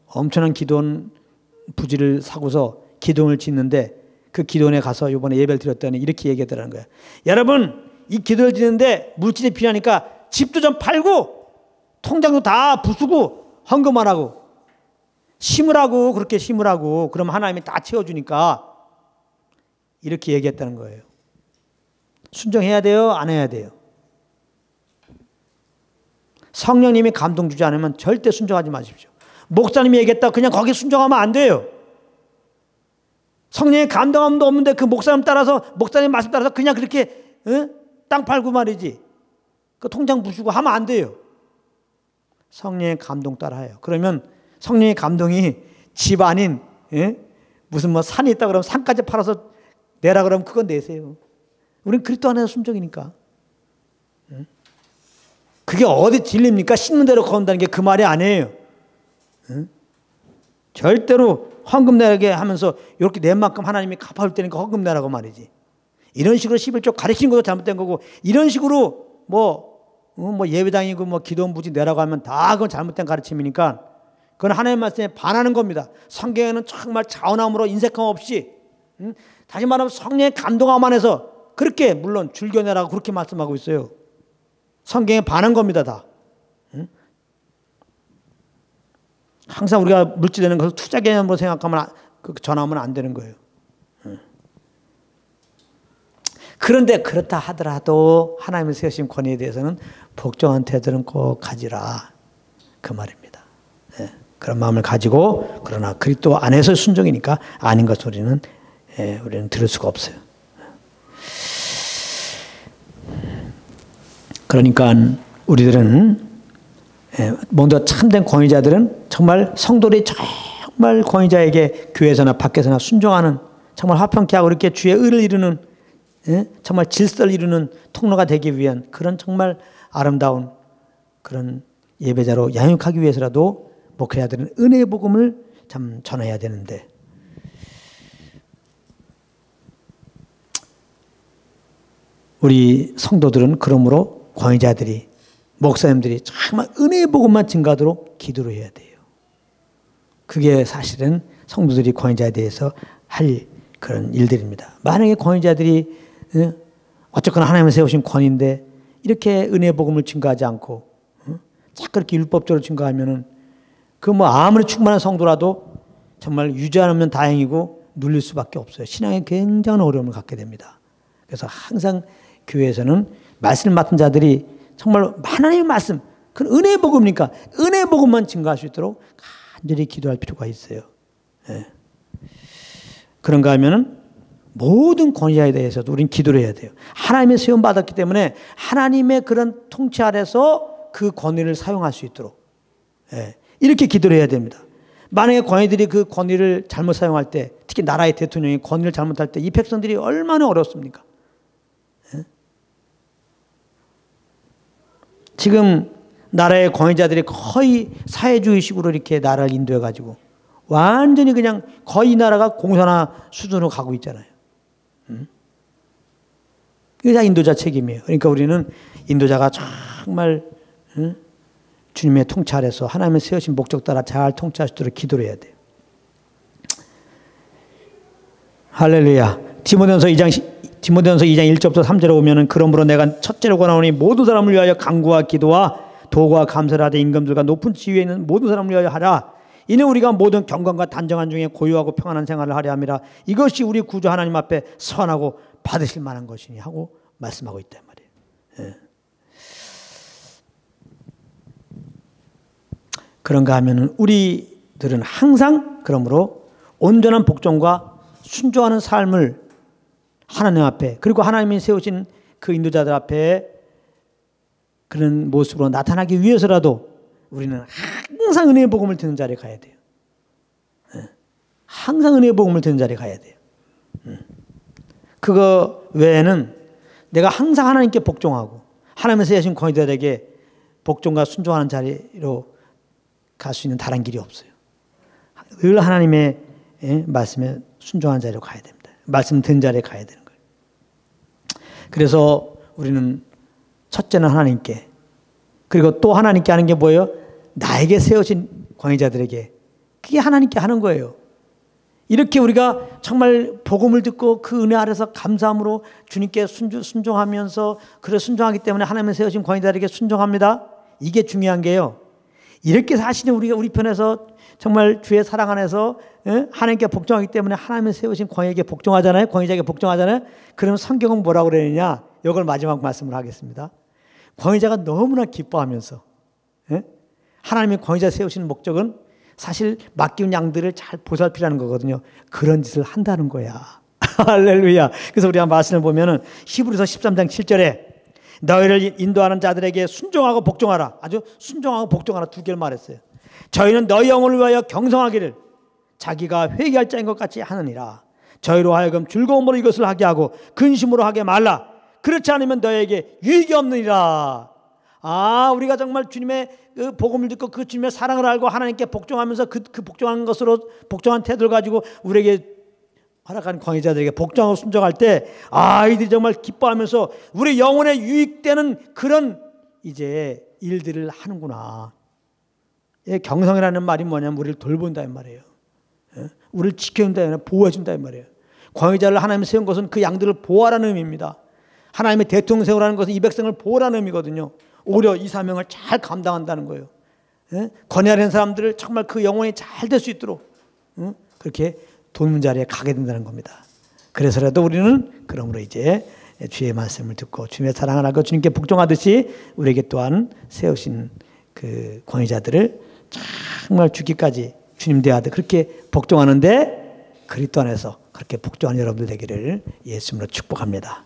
엄청난 기도원 부지를 사고서 기도원을 짓는데 그 기도원에 가서 이번에 예배를 드렸더니 이렇게 얘기하더라는 거예요. 여러분, 이 기도를 짓는데 물질이 필요하니까 집도 좀 팔고 통장도 다 부수고 헌금만 하고 심으라고, 그렇게 심으라고. 그럼 하나님이 다 채워주니까, 이렇게 얘기했다는 거예요. 순종해야 돼요? 안 해야 돼요? 성령님이 감동 주지 않으면 절대 순종하지 마십시오. 목사님이 얘기했다 그냥 거기에 순종하면 안 돼요. 성령의 감동함도 없는데 그 목사님 말씀 따라서 그냥 그렇게 땅 팔고 말이지, 그 통장 부수고 하면 안 돼요. 성령의 감동 따라해요. 그러면 성령의 감동이 집 아닌 무슨 산이 있다 그러면 산까지 팔아서 내라 그러면 그건 내세요. 우리는 그리스도 안에서 순종이니까. 그게 어디 진리입니까? 씻는 대로 거둔다는 게 그 말이 아니에요. 절대로 헌금 내게 하면서 이렇게 낸 만큼 하나님이 갚아줄 테니까 헌금 내라고 말이지. 이런 식으로 11조 가르치는 것도 잘못된 거고, 이런 식으로 예배당이고 기도원 부지 내라고 하면 다 그건 잘못된 가르침이니까 그건 하나님의 말씀에 반하는 겁니다. 성경에는 정말 자원함으로 인색함 없이, 다시 말하면 성령의 감동함 안에서 그렇게, 물론 줄겨내라고 그렇게 말씀하고 있어요. 성경에 반한 겁니다, 다. 항상 우리가 물질되는 것을 투자 개념으로 생각하면, 전하면 안 되는 거예요. 그런데 그렇다 하더라도 하나님의 세우신 권위에 대해서는 복종한 태도는 꼭 가지라, 그 말입니다. 그런 마음을 가지고, 그러나 그리스도 안에서 순종이니까 아닌 것 우리는 들을 수가 없어요. 그러니까 우리들은, 먼저 참된 권위자들은 정말 성도들이 정말 권위자에게 교회에서나 밖에서나 순종하는, 정말 화평케 하고 이렇게 주의 의를 이루는, 정말 질서를 이루는 통로가 되기 위한 그런 정말 아름다운 그런 예배자로 양육하기 위해서라도 목회자들은 은혜의 복음을 참 전해야 되는데, 우리 성도들은 그러므로 권위자들이, 목사님들이 정말 은혜의 복음만 증가하도록 기도를 해야 돼요. 그게 사실은 성도들이 권위자에 대해서 할 그런 일들입니다. 만약에 권위자들이 어쨌거나 하나님을 세우신 권위인데 이렇게 은혜의 복음을 증가하지 않고 자 그렇게 율법적으로 증거하면은 그 뭐 아무리 충만한 성도라도 정말 유지하면 다행이고 눌릴 수밖에 없어요. 신앙에 굉장한 어려움을 갖게 됩니다. 그래서 항상 교회에서는 말씀을 맡은 자들이 정말 하나님의 말씀, 그 은혜의 복음이니까 은혜의 복음만 증거할 수 있도록 간절히 기도할 필요가 있어요. 예. 그런가 하면은 모든 권위자에 대해서도 우리는 기도를 해야 돼요. 하나님의 세움 받았기 때문에 하나님의 그런 통치 아래서 그 권위를 사용할 수 있도록 이렇게 기도를 해야 됩니다. 만약에 권위들이 그 권위를 잘못 사용할 때, 특히 나라의 대통령이 권위를 잘못할 때 이 백성들이 얼마나 어렵습니까? 지금 나라의 권위자들이 거의 사회주의식으로 이렇게 나라를 인도해가지고 완전히 그냥 거의 이 나라가 공산화 수준으로 가고 있잖아요. 이게 다 인도자 책임이에요. 그러니까 우리는 인도자가 정말 주님의 통치 아래서 하나님의 세우신 목적 따라 잘 통치할 수 있도록 기도를 해야 돼요. 할렐루야. 디모데전서 2장 1절부터 3절에 보면은 그러므로 내가 첫째로 권하오니 모든 사람을 위하여 간구와 기도와 도구와 감사를 하되 임금들과 높은 지위에 있는 모든 사람을 위하여 하라. 이는 우리가 모든 경건과 단정한 중에 고요하고 평안한 생활을 하려 함이라. 이것이 우리 구주 하나님 앞에 선하고 받으실 만한 것이니 하고 말씀하고 있단 말이에요. 예. 그런가 하면은 우리들은 항상 그러므로 온전한 복종과 순종하는 삶을 하나님 앞에, 그리고 하나님이 세우신 그 인도자들 앞에 그런 모습으로 나타나기 위해서라도 우리는 항상 은혜의 복음을 듣는 자리에 가야 돼요. 항상 은혜의 복음을 듣는 자리에 가야 돼요. 그거 외에는 내가 항상 하나님께 복종하고 하나님의 세우신 권위자들에게 복종과 순종하는 자리로 갈 수 있는 다른 길이 없어요. 늘 하나님의 말씀에 순종하는 자리로 가야 됩니다. 말씀 듣는 자리에 가야 되는 거예요. 그래서 우리는 첫째는 하나님께, 그리고 또 하나님께 하는 게 뭐예요? 나에게 세우신 권위자들에게, 그게 하나님께 하는 거예요. 이렇게 우리가 정말 복음을 듣고 그 은혜 아래서 감사함으로 주님께 순종하면서, 그래 순종하기 때문에 하나님의 세우신 권위자들에게 순종합니다. 이게 중요한 게요. 이렇게 사실은 우리가 우리 편에서 정말 주의 사랑 안에서 하나님께 복종하기 때문에 하나님의 세우신 권위에게 복종하잖아요. 권위자에게 복종하잖아요. 그러면 성경은 뭐라고 그러느냐? 이걸 마지막 말씀을 하겠습니다. 권위자가 너무나 기뻐하면서 하나님의 권위자 세우시는 목적은 사실 맡기는 양들을 잘 보살피라는 거거든요. 그런 짓을 한다는 거야. 할렐루야. 그래서 우리가 말씀을 보면은 히브리서 13장 7절에 너희를 인도하는 자들에게 순종하고 복종하라. 아주 순종하고 복종하라 두 개를 말했어요. 저희는 너희 영혼을 위하여 경성하기를 자기가 회개할 자인 것 같이 하느니라. 저희로 하여금 즐거움으로 이것을 하게 하고 근심으로 하게 말라. 그렇지 않으면 너희에게 유익이 없느니라. 우리가 정말 주님의 그 복음을 듣고 그 주님의 사랑을 알고 하나님께 복종하면서 그 복종하는 것으로, 복종한 태도를 가지고 우리에게 허락한 권위자들에게 복종하고 순종할 때 아이들이 정말 기뻐하면서 우리 영혼에 유익되는 그런 이제 일들을 하는구나. 경성이라는 말이 뭐냐면 우리를 돌본다는 말이에요. 우리를 지켜준다는, 보호해준다는 말이에요. 권위자를 하나님이 세운 것은 그 양들을 보호하라는 의미입니다. 하나님의 대통령 세우라는 것은 이 백성을 보호하라는 의미거든요. 오히려 이 사명을 잘 감당한다는 거예요. 권위하는 사람들을 정말 그 영혼이 잘 될 수 있도록 그렇게 돕는 자리에 가게 된다는 겁니다. 그래서라도 우리는 그러므로 이제 주의 말씀을 듣고 주님의 사랑을 알고 주님께 복종하듯이 우리에게 또한 세우신 그 권위자들을 정말 죽기까지 주님 대하듯 그렇게 복종하는데 그리스도 안에서 그렇게 복종하는 여러분들 되기를 예수님으로 축복합니다.